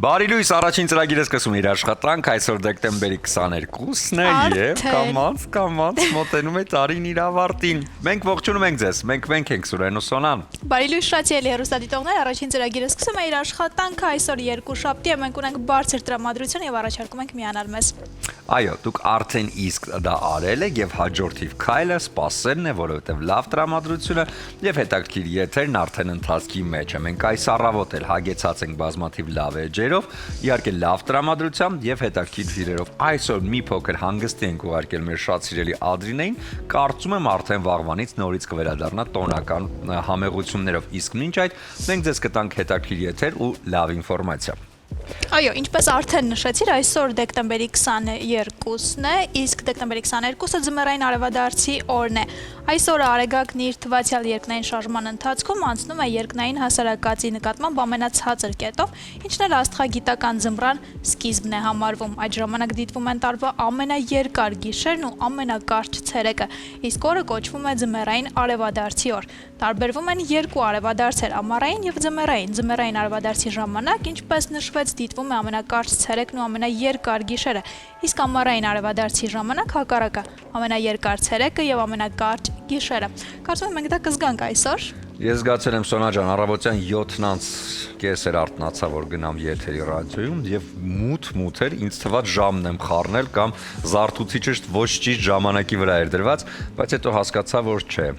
Բարի լույս, առաջին ծրագիրը սկսում է իր աշխատանք, այսօր դեկտեմբերի 22-ն է եւ կամած մոտենում է տարին իր ավարտին։ Մենք ողջունում ենք ձեզ, մենք ենք Սուրեն ու Սոնան։ Բարի լույս, շացիելի հեռուստադիտողներ, առաջին ծրագիրը սկսում է իր աշխատանքը, այսօր երկուշաբթի է, մենք ունենք բարձր տրամադրություն եւ առաջարկում ենք միանալ մեզ։ Այո, դուք արդեն իսկ դա արել եք եւ հաջորդիվ քայլը սպասելն է, որովհետեւ լավ տրամադրությունը եւ հետաքրքիր եթերն արդեն ընթացքի մեջ է։ Մենք այս առավոտ էլ հագեցած ենք բազմաթիվ լավ էջերով, իհարկե լավ տրամադրությամբ եւ հետաքրքիր հյուրերով։ Այսօր մի փոքր հանգստի ենք ուղարկել մեր շատ սիրելի Ադրինեին, կարծում եմ արդեն վաղվանից նորից կվերադառնա տոնական համեղություններով, իսկ մինչ այդ մենք ձեզ կտանք հետաքրքիր եթեր ու լավ ինֆորմացիա։ Այո, ինչպես արդեն նշեցիր, այսօր դեկտեմբերի 22-ն է, իսկ դեկտեմբերի 22-ը ձմեռային արևադարձի օրն է։ Այսօր Արեգակն իր թվացյալ երկնային շարժման ընթացքում անցնում է երկնային հասարակածի նկատմամբ ամենացածր կետով, ինչն էլ աստղագիտական ձմռան սկիզբն է համարվում։ Այդ ժամանակ դիտվում են տարվա ամենաերկար գիշերն ու ամենակարճ ցերեկը, իսկ օրը կոչվում է ձմեռային արևադարձի օր։ Տարբերվում են երկու արևադարձեր՝ ամառային եւ ձմեռային։ Ձմեռային արևադարձի ժամանակ, ինչպես նշվեց, դիտվում է ամենակարճ ցերեկն ու ամենաերկար գիշերը, իսկ ամառային արևադարձի ժամանակ հակառակը՝ ամենաերկար ցերեկը եւ ամենակարճ գիշերը։ Կարծում եմ մենք դա կզգանք այսօր։ Ես զգացել եմ Սոնա ջան, առավոտյան 7:30 էր արթնացա, որ գնամ եթերի ռադիոյում եւ մութ էր, ինձ թվաց ժամն եմ խառնել կամ զարթուցիչը ոչ ճիշտ ժամանակի վրա էր դրված, բայց հետո հասկացա, որ չէ։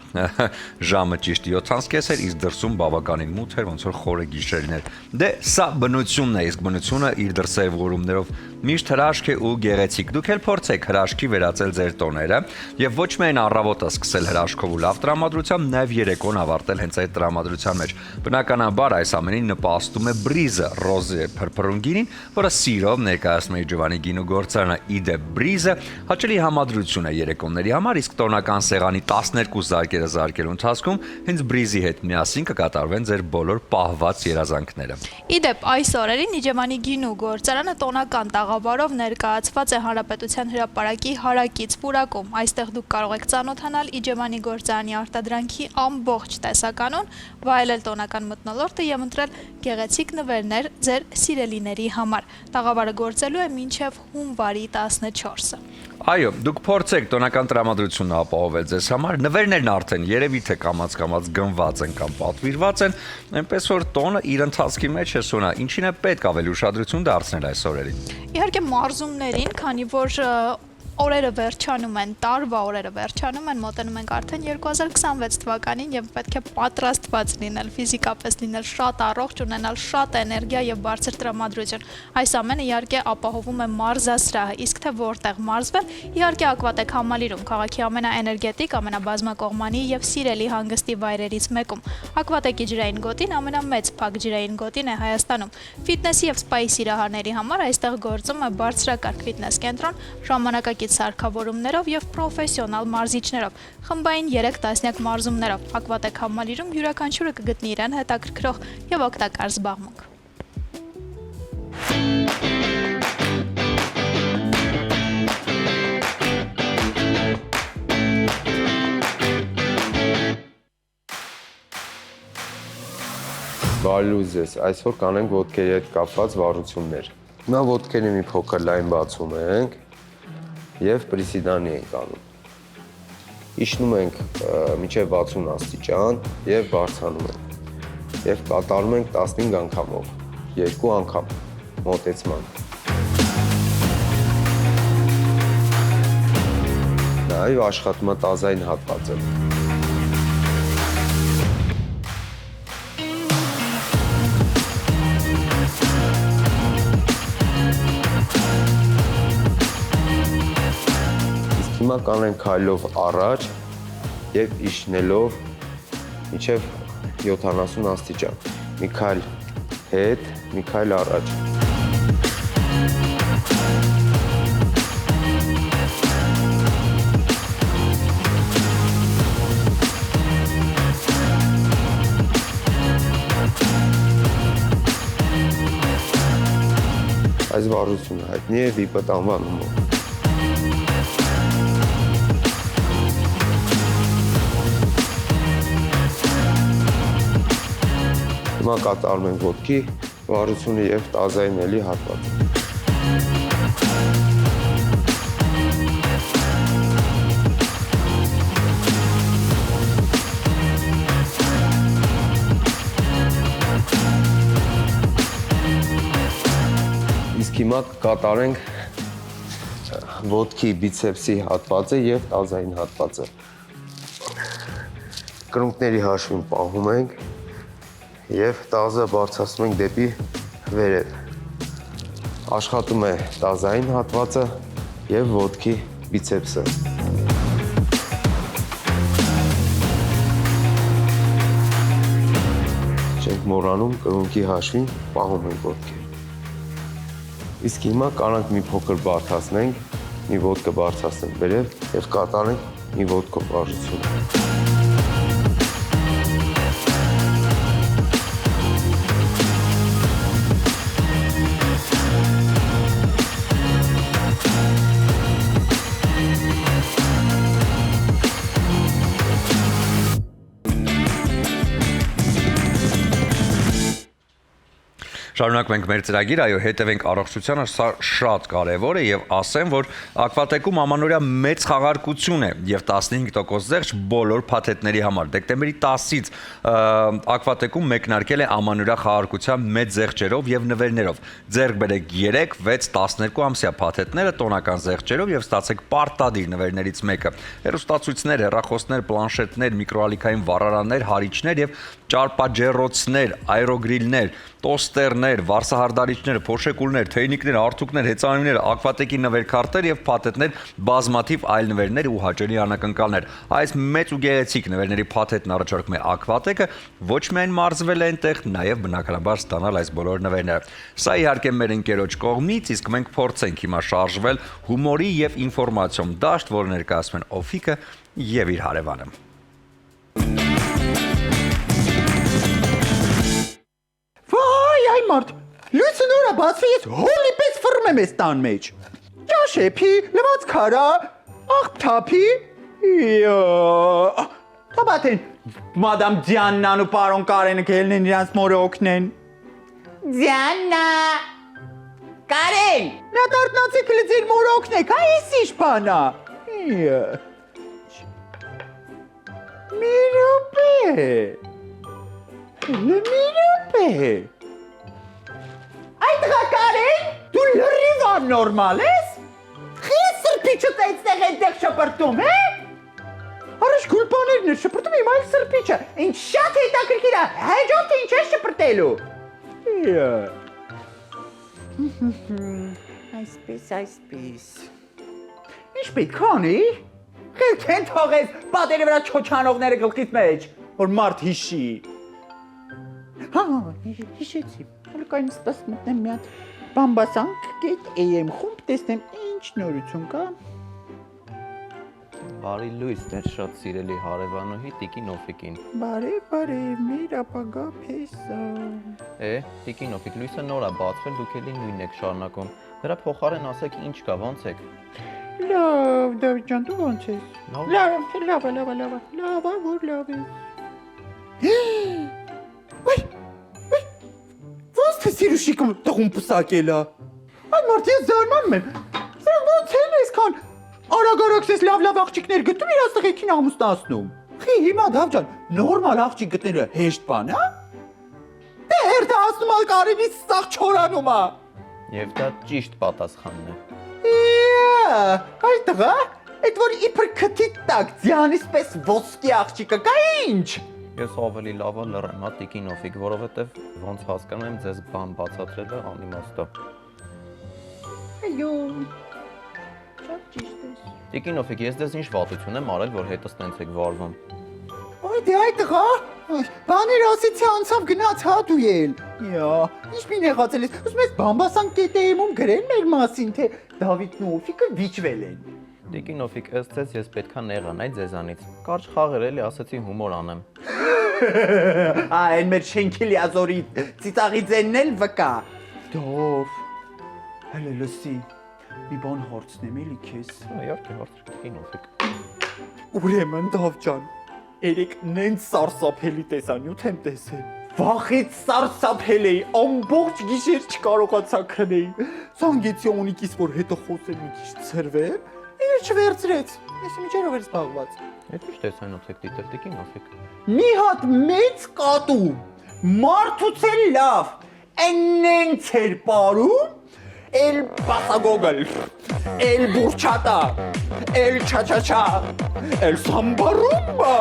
Ժամը ճիշտ 7:30 էր, իսկ դրսում բավականին մութ էր, ոնց որ խորը գիշերն էր։ Դե սա բնությունն է, իսկ բնությունը իր դրսևորումներով միշտ հրաշք է ու գեղեցիկ։ Դուք էլ փորձեք հրաշքի վերածել ձեր տոները եւ ոչ միայն առավոտը սկսել հրաշքով ու լավ տրամադրությամբ, նաեւ երեկոն ավարտել հենց այդ տրամադրության մեջ։ Բնականաբար այս ամենին նպաստում է բրիզը, ռոզե փրփրունգինին, որը սիրով ներկայացնում է Ջովանի գինու գործարանը։ Իդեպ բրիզը հաճելի համադրություն է երեկոների համար, իսկ տոնական սեղանի 12 զարկերը զարկելու ընթացքում հենց բրիզի հետ միասին կկատարվեն ձեր բոլոր պահված երազանքները։ Իդեպ այս օրերին Ջովանի գինու գործարանը տոնական տաղավարով ներկայացված է Հանրապետության հրապարակի հարակից պուրակում։ Այստեղ դուք կարող եք ծանոթանալ Ջովանի գործարանի արտադրանքի ամբողջ տեսականուն, վայելել տոնական մթնոլորտը եւ ընտրել գեղեցիկ նվերներ ձեր սիրելիների համար։ Տաղավարը գործելու է մինչև հունվարի 14-ը։ Այո, դուք փորձեք տոնական տրամադրությունը ապահովել ձեզ համար։ Նվերներն արդեն երևի թե կամաց գնված են կամ պատվիրված են, այնպես որ տոնը իր ընթացքի մեջ է Սոնա, ինչին է պետք ավելի ուշադրություն դարձնել այս օրերին։ Իհարկե մարզումներին, քանի որ օրերը վերջանում են, տարվա օրերը վերջանում են, մոտենում ենք արդեն 2026 թվականին եւ պետք է պատրաստված լինել, ֆիզիկապես լինել շատ առողջ, ունենալ շատ էներգիա եւ բարձր տրամադրություն։ Այս ամենը իհարկե ապահովում է մարզասրահը, իսկ թե որտեղ մարզվել, իհարկե Ակվատեկ համալիրում, քաղաքի ամենաէներգետիկ, ամենաբազմակողմանի եւ սիրելի հանգստի վայրերից մեկում։ Ակվատեկի ջրային գոտին ամենամեծ փակ ջրային գոտին է Հայաստանում։ Ֆիթնեսի եւ սպայի սիրահարների համար այստեղ գործում է բարձրակարգ ֆիթնես կենտրոն, ժամանակակից սարքավորումներով եւ պրոֆեսիոնալ մարզիչներով, խմբային 3 տասնյակ մարզումներով։ Ակվատեկ համալիրում յուրաքանչյուրը կգտնի իրեն հետաքրքրող եւ օգտակար զբաղմունք։ Բարի լույս ձեզ, այսօր կանենք ոտքերի հետ կապված վարություններ։ Հիմա ոտքերի մի փոքր լայն բացում ենք եւ պրիսիդանի ենք անում։ Իջնում ենք մինչեւ 60 աստիճան եւ բարձրանում ենք։ Եվ կատարում ենք 15 անգամով, 2 անգամ մոտեցման։ Նաեւ աշխատում է տազային հատվածը։ Հիմա կանենք քայլով առաջ եւ իջնելով մինչեւ 70 աստիճան։ Մի քայլ հետ, մի քայլ առաջ։ Այս վարությունը հայտնի է վիպտ անվանումով։ Հիմա կատարում ենք ոտքի վարությունը եւ տազային էլի հատվածը։ Իսկ հիմա կկատարենք ոտքի բիցեպսի հատվածը եւ տազային հատվածը։ Կրունկների հաշվին պահում ենք եւ տազը բարձրացնում ենք դեպի վերև։ Աշխատում է տազային հատվածը եւ ոտքի բիցեպսը։ Չենք մոռանում կրունկի հաշվին պահում ենք ոտքի։ Իսկ հիմա կանանք մի փոքր բարդացնենք, մի ոտքը բարձրացնենք վերև եւ կատարենք մի ոտքով վարժություն։ Շարունակում ենք մեր ծրագիր, այո, հետևենք առողջությանը, սա շատ կարևոր է եւ ասեմ, որ ակվատեկում ամանորյա մեծ խաղարկություն է եւ 15% զեղչ բոլոր փաթեթների համար։ Դեկտեմբերի 10-ից ակվատեկում մեկնարկել է ամանորյա խաղարկության մեծ զեղչերով եւ նվերներով։ Ձեռք բերեք 3, 6, 12 ամսյա փաթեթները տոնական զեղչերով եւ ստացեք պարտադիր նվերներից մեկը։ Հեռուստացույցներ, հեռախոսներ, պլանշետներ, միկրոալիքային վառարաններ, հարիչներ եւ ճարպաջեռոցներ, աերոգրիլներ, տոստերներ, վարսահարդարիչներ, փոշեկուլներ, թեյնիկներ, արթուկներ, հեծանիվներ, ակվատեկի նվերքարտեր եւ փաթեթներ, բազմաթիվ այլ նվերներ ու հաճելի անակնկալներ։ Այս մեծ ու գեղեցիկ նվերների փաթեթն առաջարկում է ակվատեկը, ոչ միայն մարզվել է այնտեղ, նաեւ բնականաբար ստանալ այս բոլոր նվերները։ Սա իհարկե մեր ընկերոջ կողմից, իսկ մենք փորձենք հիմա շարժվել հումորի եւ ինֆորմացիոն դաշտ, որը ներկայացնում են Օֆիկը եւ իր հարևանը։ Այ մարդ, լույսը նորա բացվի, ես հոլի պես ֆռում եմ ես տան մեջ։ Ճաշեփի, լված քարա, աղբթափի, Թաբատեն, մադամ Դիաննան ու պարոն Կարենը կելնեն իրանց մորը օգնեն։ Դիաննա, Կարեն, նա դարտնացի կլի ձեր մորը օգնեք, այս ինչ բանա։ Միրոպե։ Այդ Կարեն, դու լրիվ աննորմալ ես։ Խես սրպիչը այստեղ այնտեղ շպրտում, հե։ Առաջ գուլպաներն էր շպրտում, իմ այլ սրպիչը։ Ինչ շատ հետաքրքիր է, հաջորդը ինչ է շպրտելու։ Այսպես։ Ինչ պետք է անի։ Խելք են թողես պատերի վրա չոչանողները գլխից մեջ, որ մարդ հիշի։ Հա, հիշեցի։ Հալկային ստաս մտնեմ մի հատ բամբասանք գետ AM խումբ տեսնեմ ինչ նորություն կա։ Բարի լույս, դեր շատ սիրելի հարևանուհի Տիկին Օֆիկին։ Բարև, մեր ապագա փեսա։ Տիկին Օֆիկ, լույսը նոր է բացվել, դուք էլի նույնն եք շարունակում։ Դրա փոխարեն ասեք ինչ կա, ոնց եք։ Լավ, Դավիթ ջան, դու ոնց ես։ Լավ, որ լավ է։ Ոնց թե սիրուշիկը տղում պսակել է։ Այդ մարդ ես զարմանում եմ։ Սրանք ոնց են այսքան արագ-արագ ես լավ աղջիկներ գտնում իրաց տղեկին ամուսնացնում։ Խի հիմա Դավ ջան, նորմալ աղջիկ գտնելը հեշտ բան է։ Դե հերթը ասում ալ կարևի սաղ չորանում է։ Եվ դա ճիշտ պատասխանն է։ Այ տղա, այդ որ իբր քթի տակ ձյանից պես ոսկի աղջիկը կա ինչ։ Ես ավելի լավ է լռեմ, հա Տիկին Օֆիկ, որովհետև ոնց հասկանում եմ ձեզ բան բացատրելը անիմաստ է։ Այո։ Շատ ճիշտ ես։ Տիկին Օֆիկ, ես դες ինչ վատություն եմ արել, որ հետս տենց եք վարվում։ Այ դե այ տղա, բաներ ասեցի անցավ գնաց հա դու էլ։ Ինչ մի նեղացել ես, ուզում ես բամբասան կետեիմում գրել մեր մասին, թե Դավիթն ու Օֆիկը վիճվել են։ Տիկին Օֆիկ, ըստ ձեզ ես պետքա նեղանայ ձեզանից։ Կարճ խաղեր էլի ասեցի հումոր անեմ։ Այն մեր շենքի լիազորի ծիծաղի ձենն էլ վկա։ Դով, հələ լսի, մի բան հարցնեմ էլի քեզ։ Իհարկե հարցրու Տիկին Օֆիկ։ Ուրեմն Դավ ջան, երեք նենց սարսափելի տեսանյութ եմ տեսել, Վախից սարսափել էի, ամբողջ գիշեր չկարողացա քնել։ Զանգեցի Օնիկիս, որ հետո խոսել մի քիչ ցրվել, ինձ չվերցրեց։ Ես միջերով էր զբաղված։ Այդ ի՞նչ տեսանոց եք դիտել տիկին ասեք։ Մի հատ մեծ կատու, մարդուց էլ լավ, այնենց էր պարում, էլ բասագոգլ, էլ բուրչատա, էլ չաչաչա, էլ սամբարումբա։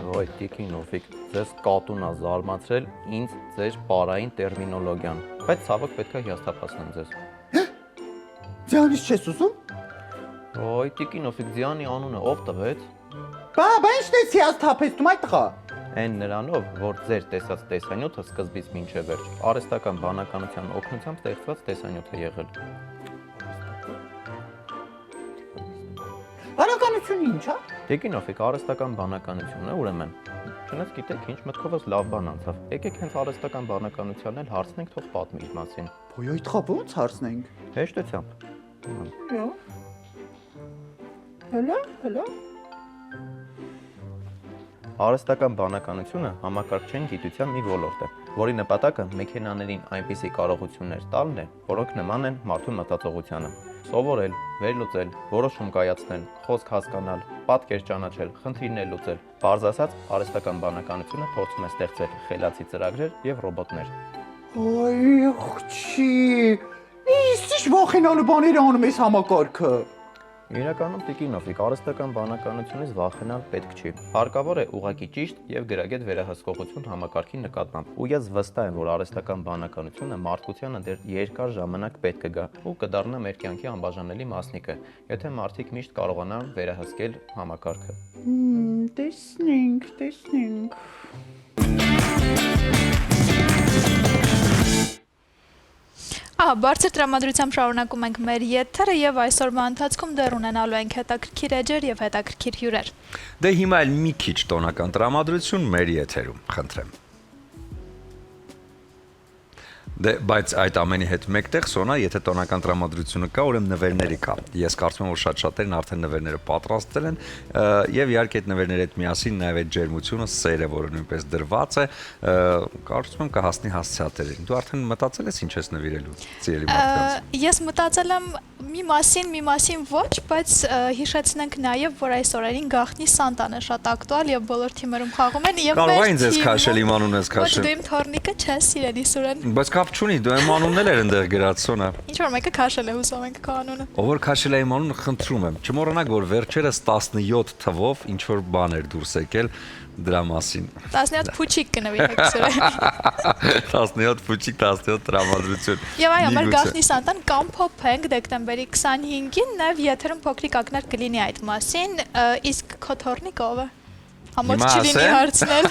Ոյ տիկին Օֆիկ, ձեզ կատուն է զարմացրել ինձ ձեր պարային տերմինոլոգիան, բայց ցավոք պետք է հիասթափացնեմ ձեզ։ Ձյանից չես ուզում։ Ոյ տիկին Օֆիկ, Ձյանի անունը ով տվեց։ Բա ինչ ես հիասթափեցնում այդ տղա։ Այն նրանով, որ ձեր տեսած տեսանյութը սկզբից մինչև վերջ արհեստական բանականության օգնությամբ ստեղծված տեսանյութ է եղել։ Բանականությունը ի՞նչ է։ Տիկին Օֆիկ, արհեստական բանականությունը, ուրեմն, չնայած գիտեք ինչ մտքովս լավ բան անցավ։ Եկեք հենց արհեստական բանականությանն էլ հարցնենք, թող պատմի իր մասին։ Ոյ այդ տղա ո՞նց հարցնենք։ Հեշտությամբ։ Հələ։ Արհեստական բանականությունը համակարգչային գիտության մի ոլորտ է, որի նպատակը մեքենաներին այնպիսի կարողություններ տալն է, որոնք նման են մարդու մտածողությանը։ Սովորել, վերլուծել, որոշում կայացնել, խոսք հասկանալ, պատկեր ճանաչել, խնդիրներ լուծել։ Պարզ ասած, արհեստական բանականությունը փորձում է ստեղծել խելացի ծրագրեր եւ ռոբոտներ։ Ոյ աղջի, ինչ վախենալու բաներ անում ես համակարգը։ Իրականում տիկին Օֆիկ, արհեստական բանականությունից վախենալ պետք չի։ Հարկավոր է ուղղակի ճիշտ եւ գրագետ վերահսկողություն համակարգի նկատմամբ։ Ու ես վստահ եմ, որ արհեստական բանականությունը մարդկությանը դեռ երկար ժամանակ պետք կգա ու կդառնա մեր կյանքի անբաժանելի մասնիկը, եթե մարդիկ միշտ կարողանան վերահսկել համակարգը։ Տեսնենք։ Բարձր տրամադրությամբ շարունակում ենք մեր եթերը եւ այսօրվա ընթացքում դեռ ունենալու ենք հետաքրքիր էջեր եւ հետաքրքիր հյուրեր։ Դե հիմա էլ մի քիչ տոնական տրամադրություն մեր եթերում, խնդրեմ։ Դե բայց այդ ամենի հետ մեկտեղ Սոնա, եթե տոնական տրամադրությունը կա, ուրեմն նվերների կա։ Ես կարծում եմ, որ շատ-շատերն արդեն նվերները պատրաստել են եւ իհարկե այդ նվերների հետ միասին նաեւ այդ ջերմությունը, սերը, որը նույնպես դրված է, կարծում եմ կհասնի հասցեատերին։ Դու արդեն մտածել ես ինչ ես նվիրելու ծիելի մարդկանց։ Ես մտածել եմ մի մասին ոչ, բայց հիշեցնենք նաեւ, որ այս օրերին գաղտնի Սանտան է շատ ակտուալ եւ բոլոր թիմերում խաղում են եւ Կարող է ինձ ես քաշել, իմ անուն ես քաշել։ Ոչ, դու իմ թորնիկը չես սիրելի Սուրեն։ Բայց կապ չունի, դու իմ անունն էլ այնտեղ գրած Սոնա։ Ինչ որ մեկը քաշել է հուսով ենք քո անունը։ Ով որ քաշել է իմ անունը, խնդրում եմ, չմոռանաք, որ վերջերս 17 թվով ինչ որ բան էր դուրս եկել դրա մասին։ 17 փուչիկ կնվիրեք Սուրեն։ 17 փուչիկ, 17 տրամադրություն։ Եվ այո, մեր գաղտնի Սանտան կամփոփենք դեկտեմբերի 25-ին, նաև եթերում փոքրիկ ակնարկ կլինի այդ մասին, իսկ քո թորնիկը ով է։ Համոց չլինի հարցնել։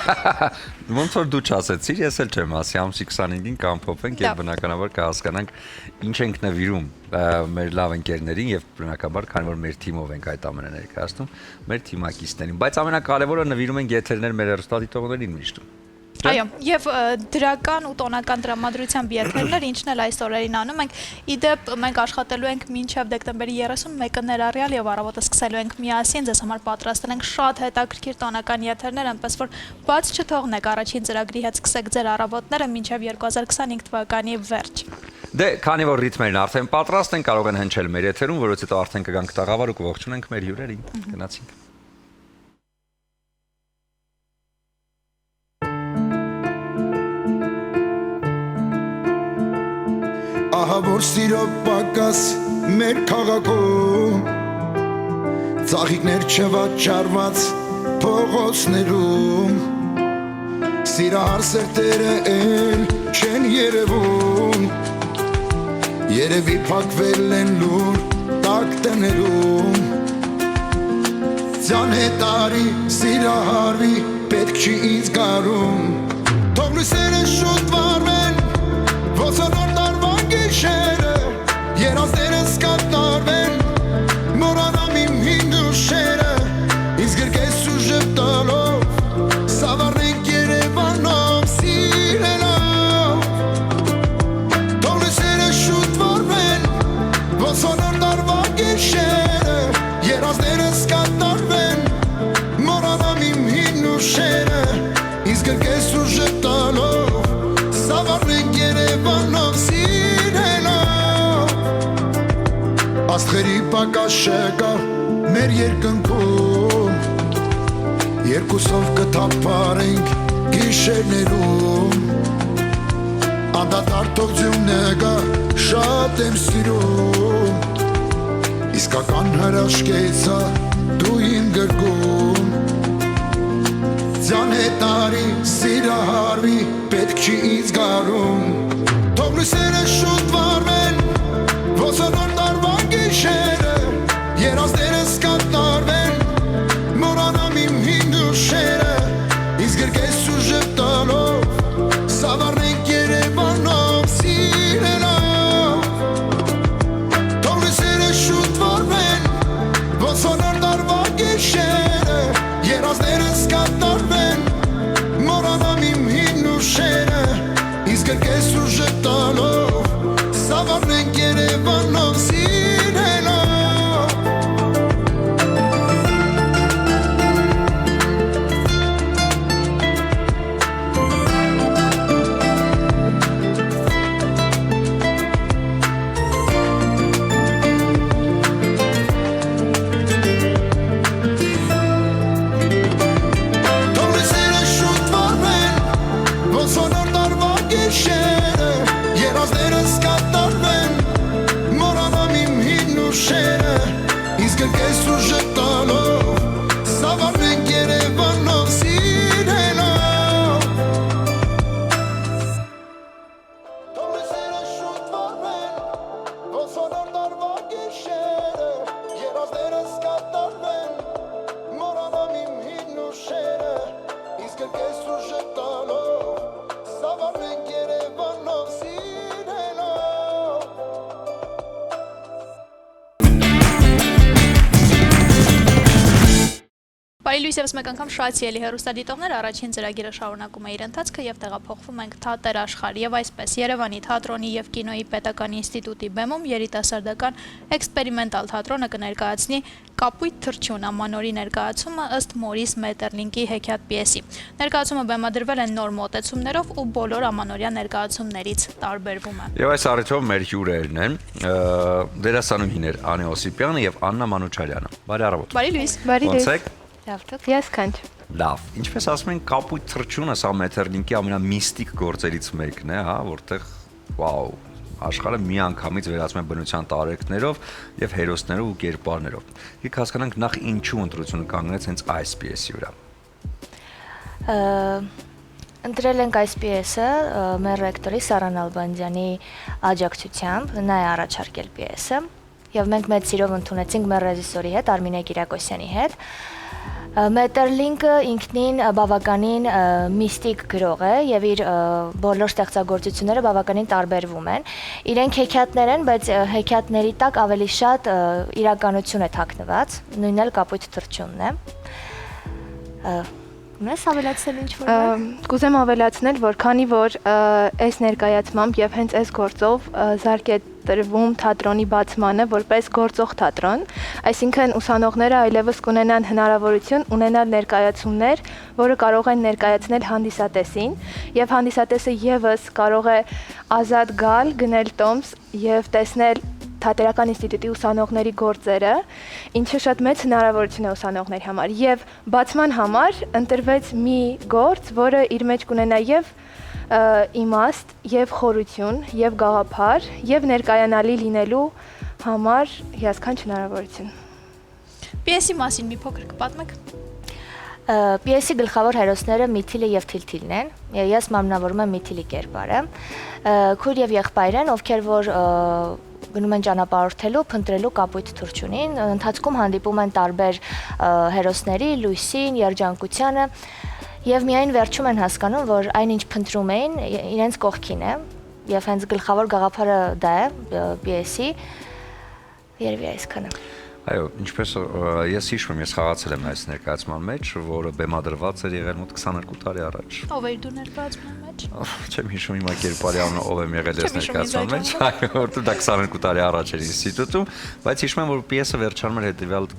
Ոնց որ դու չասեցիր, ես էլ չեմ ասի, ամսի 25-ին կամփոփենք եւ բնականաբար կհասկանանք ինչ ենք նվիրում մեր լավ ընկերներին եւ բնականաբար քանի որ մեր թիմով ենք այդ ամենը ներկայացնում, մեր թիմակիցներին, բայց ամենակարևորը նվիրում ենք եթերներ մեր հեռուստադիտողներին միշտ։ Այո, եւ դրական ու տոնական տրամադրությամբ եթերներ, ինչն էլ այս օրերին անում ենք։ Իդեպ մենք աշխատելու ենք մինչև դեկտեմբերի 31-ը ներառյալ եւ առավոտը սկսելու ենք միասին, ձեզ համար պատրաստել ենք շատ հետաքրքիր տոնական եթերներ, այնպես որ բաց չթողնեք առաջին ծրագրի հետ սկսեք ձեր առավոտները մինչև 2025 թվականի վերջ։ Դե, քանի որ ռիթմերն արդեն պատրաստ են, կարող են հնչել մեր եթերում, որից հետո արդեն կգանք տաղավար ու կողջունենք մեր հյուրերին։ Գնացինք։ Ահա որ սիրո պակաս մեր քաղաքում ծաղիկներ չվաճառված փողոցներում սիրահար սերտերը էլ չեն երևում երևի փակվել են լուր տակ տներում ձյան հետարի սիրահարվի պետք չի ինձ գարում թող լույսերը շուտ վառվեն ոսորոր տարվան գիշերը երազներս կատարվեն մորանամ իմ հին դուշերը ինձ գրկես ու ժպտալով սավառնենք Երևանով սիրելով թող լույսերը շուտ վառվեն ոսորոր տարվան գիշերը երազներս կատարվեն մորանամ իմ հին դուշերը պակաս չկա մեր երկնքում Երկուսով կթափարենք գիշերներում Անդադար թողջումն եկա շատ եմ սիրում Իսկական հրաշքեցա դու իմ գրկում Ձյան հետարի սիրահարվի պետք չի ինձ գարում Թող լույսերը շուտ վարվեն ոսորոր տարվա գիշերը Երազներս կատարվեն մորանամ իմ հին դուշերը Ինձ գրկես ու ժպտալով սավառնենք Երևանով սիրելով Թող լույսերը շուտ վարվեն ոսորոր տարվա գիշերը Երազներս կատարվեն մորանամ իմ հին դուշերը Ինձ գրկես ու ժպտալով Սավառնենք Երևանով սիրելով Թող լույսերը շուտ վարվեն ոսորոր տարվա գիշերը Երազներս կատարվեն մորանամ իմ հին ուշերը Ինձ գրկես ու ժպտալով Սավառնենք Երևանով սիրելով Թող լույսերը շուտ վարվեն ոսորոր տարվա գիշերը Երազներս կատարվեն մորանամ իմ հին ուշերը Ինձ գրկես ու ժպտալով Սավառնենք Երևանով սիրելով Բարի լույս եւս մեկ անգամ շատ սիրելի հեռուստադիտողներ, առաջին ծրագիրը շարունակում է իր ընթացքը եւ տեղափոխվում ենք թատեր աշխարհ եւ այսպես Երևանի թատրոնի եւ կինոյի պետական ինստիտուտի բեմում երիտասարդական էքսպերիմենտալ թատրոնը կներկայացնի Կապույտ թռչուն ամանորի ներկայացումը ըստ Մորիս Մետերլինկի հեքիաթ պիեսի։ Ներկայացումը բեմադրվել է նոր մոտեցումներով ու բոլոր ամանորյա ներկայացումներից տարբերվում է։ Եվ այս առիթով մեր հյուրերն են դերասանուհիներ Անե Օսիպյանը եւ Աննա Մանուչարյանը։ Բարի առավոտ։ Բարի լույս։ Ոնց եք։ Լավ, դուք։ Ես քանչ։ Լավ, ինչպես ասում են, Կապույտ թռչունը սա Մետերլինկի ամենամիստիկ գործերից մեկն է, հա, որտեղ վաու, աշխարհը միանգամից վերածվում է բնության տարերքներով եւ հերոսներով ու կերպարներով։ Իսկ հասկանանք նախ ինչու ընտրությունը կանգնեց հենց այս պիեսի վրա։ Ընտրել ենք այս պիեսը մեր ռեկտորի Սարան Ալբանդյանի աջակցությամբ, նա է առաջարկել պիեսը եւ մենք մեծ սիրով ընդունեցինք մեր ռեժիսորի հետ, Արմինե Կիրակոսյանի հետ։ Մետերլինկը ինքնին բավականին միստիկ գրող է եւ իր բոլոր ստեղծագործությունները բավականին տարբերվում են։ Իրենք հեքիաթներ են, բայց հեքիաթների տակ ավելի շատ իրականություն է թաքնված, նույնն էլ Կապույտ թռչունն է։ Ունես ավելացնել ինչ-որ բան։ Կուզեմ ավելացնել, որ քանի որ այս ներկայացմամբ եւ հենց այս գործով զարգ է տրվում թատրոնի բացմանը որպես գործող թատրոն, այսինքն ուսանողները այլևս կունենան հնարավորություն ունենալ ներկայացումներ, որը կարող են ներկայացնել հանդիսատեսին, եւ հանդիսատեսը եւս կարող է ազատ գալ, գնել տոմս եւ տեսնել Թատերական ինստիտուտի ուսանողների գործերը, ինչը շատ մեծ հնարավորություն է ուսանողների համար եւ բացման համար ընտրվեց մի գործ, որը իր մեջ կունենա եւ իմաստ եւ խորություն եւ գաղափար եւ ներկայանալի լինելու համար հիասքանչ հնարավորություն։ Պիեսի մասին մի փոքր կպատմեք։ Պիեսի գլխավոր հերոսները Միթիլը եւ Թիլթիլն են։ Ես մամնավորում եմ Միթիլի կերպարը։ Քույր եւ եղբայր են, ովքեր որ գնում են ճանապարհորդելու, փնտրելու Կապույտ թռչունին, ընթացքում հանդիպում են տարբեր հերոսների, լույսին, երջանկությանը եւ միայն վերջում են հասկանում, որ այնինչ փնտրում էին, իրենց կողքին է եւ հենց գլխավոր գաղափարը դա է պիեսի։ Երևի այսքանը։ Այո, ինչպես ես հիշում եմ, ես խաղացել եմ այս ներկայացման մեջ, որը բեմադրված էր եղել մոտ 22 տարի առաջ։ Ով էր դու ներկայացման մեջ։ Չեմ հիշում հիմա կերպարի անունը ով եմ եղել այս ներկայացման մեջ, այո, որտեղ դա 22 տարի առաջ էր ինստիտուտում, բայց հիշում եմ, որ պիեսը վերջանում էր հետեւյալ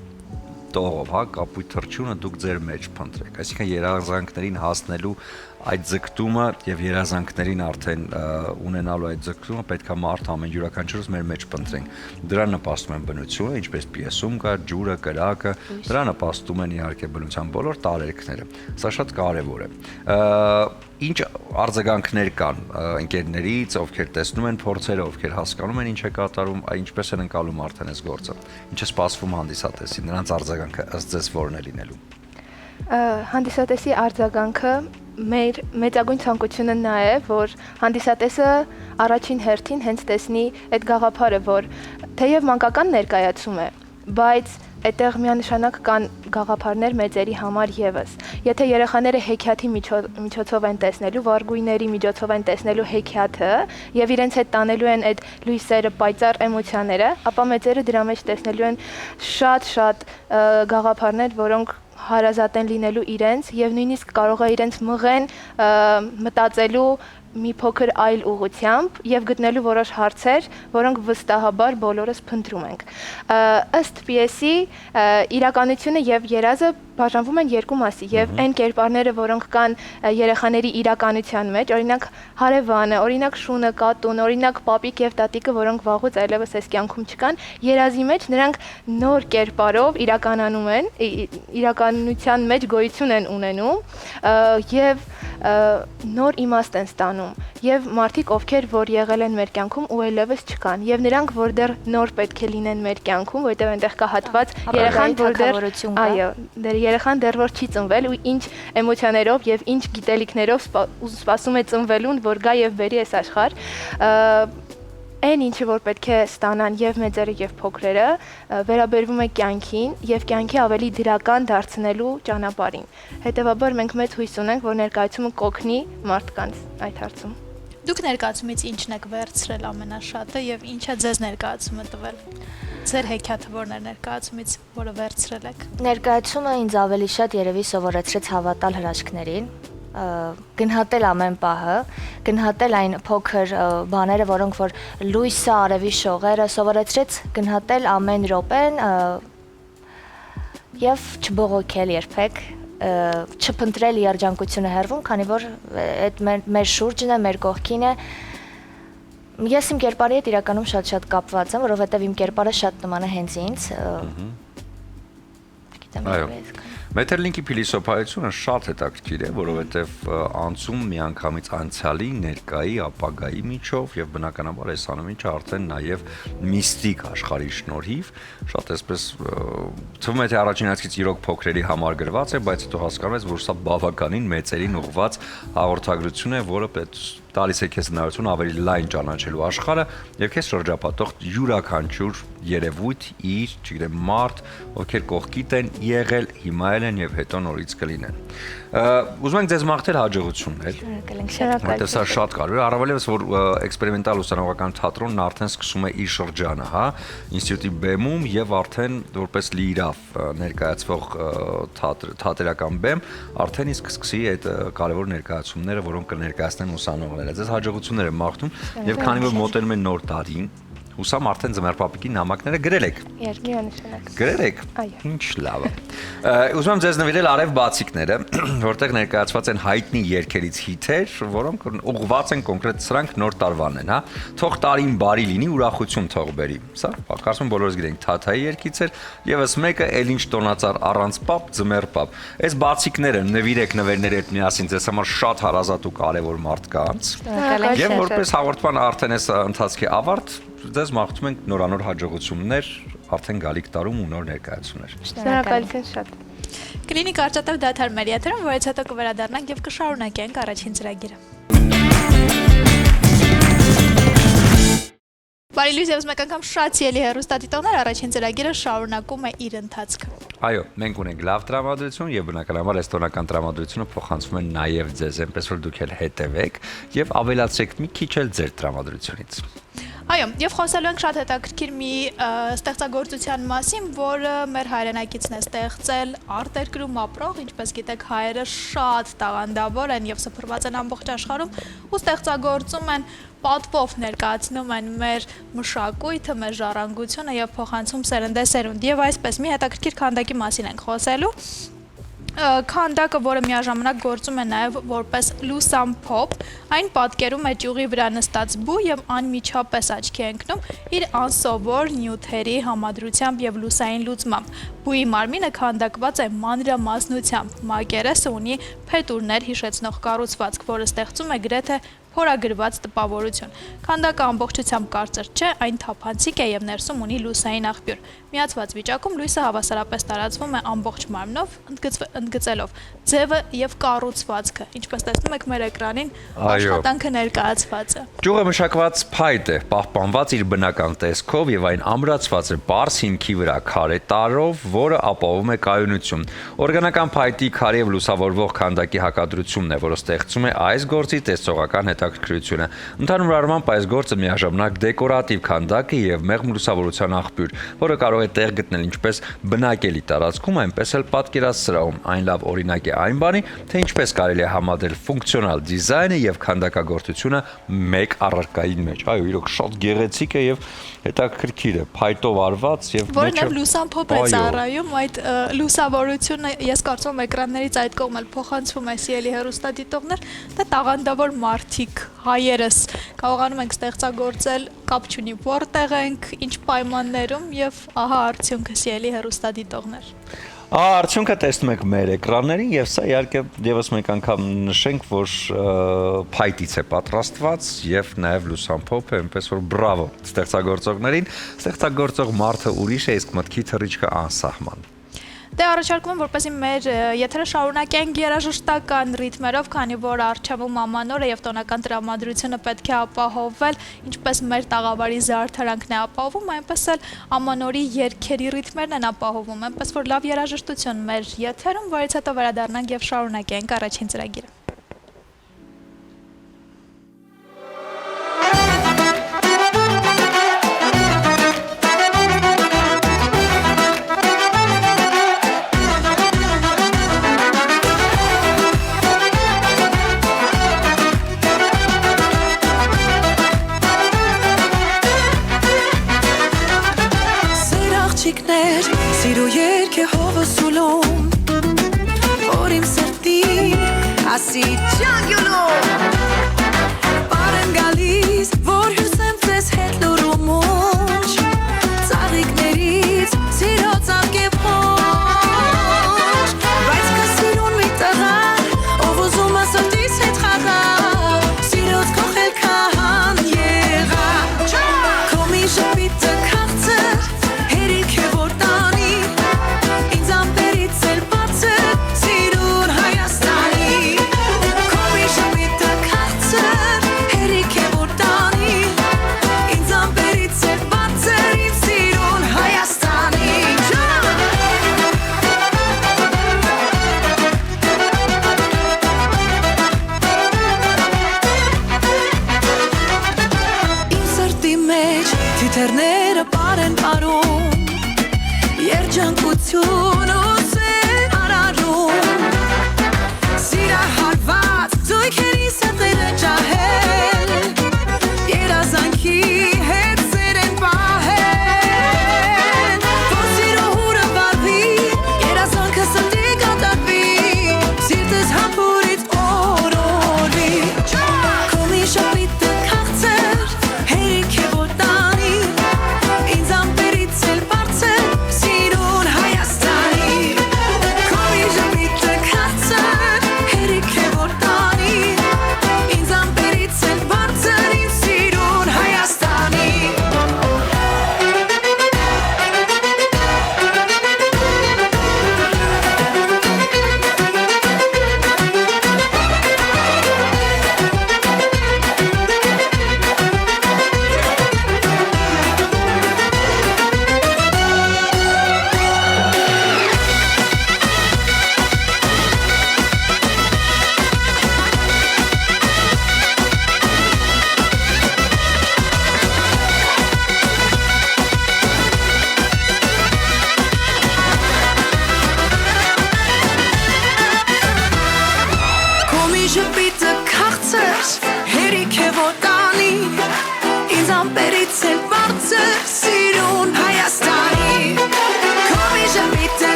տողով, հա, Կապույտ թռչունը դուք ձեր մեջ փնտրեք, այսինքն երազանքներին հասնելու այդ ձգտումը եւ երազանքներին արդեն ունենալու այդ ձգտումը պետք է մարդ ամեն յուրաքանչյուրս մեր մեջ փնտրենք։ Դրա նպաստում են բնությունը, ինչպես պիեսում կա, ջուրը, կրակը, դրա նպաստում են իհարկե բնության բոլոր տարերքները։ Սա շատ կարեւոր է։ Ինչ արձագանքներ կան ընկերներից, ովքեր տեսնում են փորձերը, ովքեր հասկանում են ինչ է կատարում, ինչպես են ընկալում արդեն այս գործը։ Ինչ է սպասվում հանդիսատեսին, նրանց արձագանքը ըստ ձեզ որն է լինելու։ Հանդիսատեսի արձագանքը մեր մեծագույն ցանկությունը նա է, որ հանդիսատեսը առաջին հերթին հենց տեսնի այդ գաղափարը, որ թեև մանկական ներկայացում է, բայց այդտեղ միանշանակ կան գաղափարներ մեծերի համար եւս։ Եթե երեխաները հեքիաթի միջոցով են տեսնելու, վարգույների միջոցով են տեսնելու հեքիաթը եւ իրենց հետ տանելու են այդ լույսերը, պայծառ էմոցիաները, ապա մեծերը դրա մեջ տեսնելու են շատ գաղափարներ, որոնք հարազատ են լինելու իրենց եւ նույնիսկ կարող է իրենց մղեն մտածելու մի փոքր այլ ուղղությամբ եւ գտնելու որոշ հարցեր, որոնք վստահաբար բոլորս փնտրում ենք։ Ըստ պիեսի իրականությունը եւ երազը բաժանվում են երկու մասի եւ այն կերպարները, որոնք կան երեխաների իրականության մեջ, օրինակ հարևանը, օրինակ շունը, կատուն, օրինակ պապիկ եւ տատիկը, որոնք վաղուց այլևս այս կյանքում չկան, երազի մեջ նրանք նոր կերպարով իրականանում են, իրականության մեջ գոյություն են ունենում եւ նոր իմաստ են ստանում եւ մարդիկ, ովքեր որ եղել են մեր կյանքում ու այլևս չկան եւ նրանք, որ դեռ նոր պետք է լինեն մեր կյանքում, որտեղ այնտեղ կա հատված երեխան, որ դեռ երեխան դեռ որ չի ծնվել ու ինչ էմոցիաներով եւ ինչ գիտելիքներով սպասում է ծնվելուն, որ գա եւ բերի այս աշխարհ, այն ինչը որ պետք է ստանան եւ մեծերը եւ փոքրերը, վերաբերվում է կյանքին եւ կյանքի ավելի դրական դարձնելու ճանապարհին։ Հետեւաբար մենք մեծ հույս ունենք, որ ներկայացումը կօգնի մարդկանց այդ հարցում։ Դուք ներկայացումից ինչն եք վերցրել ամենաշատը եւ ինչա ձեզ ներկայացումը տվել։ Ձեր հեքիաթը որն է ներկայացումից, որը վերցրել եք։ Ներկայացումը ինձ ավելի շատ երևի սովորեցրեց հավատալ հրաշքներին, գնահատել ամեն պահը, գնահատել այն փոքր բաները, որոնք որ լույսը, արևի շողերը, սովորեցրեց գնահատել ամեն րոպեն եւ չբողոքել երբեք, չփնտրել երջանկությունը հեռվում, քանի որ այդ մեր շուրջն է, մեր կողքին է։ Ես իմ կերպարի հետ իրականում շատ կապված եմ, որովհետև իմ կերպարը շատ նման է հենց ինձ։ Մեթերլինքի փիլիսոփայությունը շատ հետաքրքիր է, որովհետև անցում միանգամից անցյալի, ներկայի, ապագայի միջով եւ բնականաբար այս անունիչը արդեն նաեւ միստիկ աշխարհի շնորհիվ, շատ այսպես թվում է թե առաջին այսքից իրոք փոքրերի համար գրված է, բայց հետո հասկանում ես, որ սա բավականին մեծերին ուղղված հաղորդագրություն է, որը տալիս է քեզ հնարավորություն ավելի լայն ճանաչելու աշխարհը եւ քեզ շրջապատող յուրաքանչյուր երևույթ, իր, չգիտեմ, մարդ, ովքեր կողքիդ են եղել, հիմա են եւ հետո նորից կլինեն։ Ուզում ենք ձեզ մաղթել հաջողություններ։ Որտեղ սա շատ կարևոր է, առավելևս որ էքսպերիմենտալ ուսանողական թատրոնն արդեն սկսում է իր շրջանը, հա, ինստիտուտի բեմում եւ արդեն որպես լիիրավ ներկայացվող թատերական բեմ, արդեն իսկ սկսի այդ կարևոր ներկայացումները, որոնք կներկայացնեն ուսանողները։ Ձեզ հաջողություններ եմ մաղթում եւ քանի որ մոտենում են նոր տարին, հուսամ արդեն ձմեռապապիկի նամակները գրել եք։ Միանշանակ։ Գրել եք։ Այո։ Ինչ լավ է։ Ուզում եմ ձեզ նվիրել արև բացիկները, որտեղ ներկայացված են հայտնի երգերից հիթեր, որոնք ուղղված են կոնկրետ սրանք նոր տարվան են, հա։ Թող տարին բարի լինի, ուրախություն թող բերի։ Սա կարծում բոլորս գիտենք Թաթայի երգից էր, եւս մեկը էլ ինչ տոնածառ առանց պապ, ձմեռ պապ։ Այս բացիկները նվիրեք նվերների հետ միասին ձեզ համար շատ հարազատ ու կարևոր մարդկանց։ Եվ որպես հաղորդման արդեն այս ընթացքի ավարտ ձեզ մաղթում ենք նորանոր հաջողություններ, արդեն գալիք տարում ու նոր ներկայացումներ։ Շնորհակալություն շատ։ Կլինի կարճատև դադար մեր եթերում, որից հետո կվերադառնանք եւ կշարունակենք առաջին ծրագիրը։ Բարի լույս եւս մեկ անգամ շատ սիրելի հեռուստադիտողներ, առաջին ծրագիրը շարունակում է իր ընթացքը։ Այո, մենք ունենք լավ տրամադրություն եւ բնականաբար այս տոնական տրամադրությունը փոխանցվում է նաեւ ձեզ, այնպես որ դուք էլ հետևեք եւ ավելացրեք մի քիչ էլ ձեր տրամադրությունից։ Այո, եւ խոսելու ենք շատ հետաքրքիր մի ստեղծագործության մասին, որը մեր հայրենակիցն է ստեղծել արտերկրում ապրող, ինչպես գիտեք, հայերը շատ տաղանդավոր են եւ սփռված են ամբողջ աշխարհում ու ստեղծագործում են պատվով ներկայացնում են մեր մշակույթը, մեր ժառանգությունը եւ փոխանցում սերնդեսերունդ։ Եվ այսպես մի հետաքրքիր քանդակի մասին ենք խոսելու, Քանդակը, որը միաժամանակ գործում է նաև որպես լուսամփոփ, այն պատկերում է ճյուղի վրա նստած բու եւ անմիջապես աչքի է ընկնում իր անսովոր նյութերի համադրությամբ եւ լուսային լուծմամբ։ Բուի մարմինը քանդակված է մանրամասնությամբ։ Մակերեսը ունի փետուրներ հիշեցնող կառուցվածք, որը ստեղծում է գրեթե փորագրված տպավորություն։ Քանդակը ամբողջությամբ կարծր չէ, այն թափանցիկ է եւ ներսում ունի լուսային աղբյուր։ Միացված վիճակում լույսը հավասարապես տարածվում է ամբողջ մարմնով, ընդգծելով ձևը եւ կառուցվածքը։ Ինչպես տեսնում եք մեր էկրանին, աշխատանքը ներկայացված է։ Ճյուղը մշակված փայտ է, պահպանված իր բնական տեսքով եւ այն ամրացված է բարձ հիմքի վրա քարե տարրով, որը ապահովում է կայունություն։ Օրգանական փայտի քարի եւ լուսավորվող քանդակի հակադրությունն է, որը ստեղծում է այս գործի տեսողական հետաքրքրությունը։ Ընդհանուր առմամբ այս գործը միաժամանակ դեկորատիվ քանդակ է եւ մեղմ լուսավորության աղբյուր, որը կարող է տեղ գտնել ինչպես բնակելի տարածքում, այնպես էլ պատկերասրահում։ Այն լավ օրինակ է այն բանի, թե ինչպես կարելի է համադրել ֆունկցիոնալ դիզայնը եւ քանդակագործությունը մեկ առարկայի մեջ։ Այո, իրոք շատ գեղեցիկ է եւ հետաքրքիր է, փայտով արված եւ Որն է լուսամփոփ է ծառայում, այդ լուսավորությունը ես կարծում եմ էկրաններից այդ կողմել փոխանցվում է սիրելի հեռուստադիտողներ, դա տաղանդավոր մարդիկ, հայերս կարողանում ենք ստեղծագործել, կապ չունի որտեղ ենք, ինչ պայմաններում եւ ահա արդյունքը սիրելի հեռուստադիտողներ։ Արդյունքը տեսնում եք մեր էկրաններին եւ սա իհարկե եւս մեկ անգամ նշենք, որ փայտից է պատրաստված եւ նաեւ լուսամփոփ է, այնպես որ բրավո ստեղծագործողներին, ստեղծագործող մարդը ուրիշ է, իսկ մտքի թռիչքը անսահման։ Դե առաջարկում եմ, որպեսզի մեր եթերը շարունակենք երաժշտական ռիթմերով, քանի որ առջևում ամանորը եւ տոնական տրամադրությունը պետք է ապահովել, ինչպես մեր տաղավարի զարդարանքն է ապահովում, այնպես էլ ամանորի երգերի ռիթմերն են ապահովում, այնպես որ լավ երաժշտություն մեր եթերում, որից հետո վերադառնանք եւ շարունակենք առաջին ծրագիրը։ Սիրո երգ է հովը սուլում, որ իմ սրտին ասի ջանգյուլում, պարեն գալիս, որ հյուսեմ ձեզ հետ լուրում ուշ, ծաղիկներից սիրո ծաղկև խոշ, բայց կա սիրուն մի տղա, ով ուզում է սրտիս հետ խաղա, սիրոց կողել քահան եղա, քո մի ժպիտը քաղցր, հերիք է որ տանի, ինձ ամպերից էլ բացը, սիրուն Հայաստանի, քո մի ժպիտը քաղցր,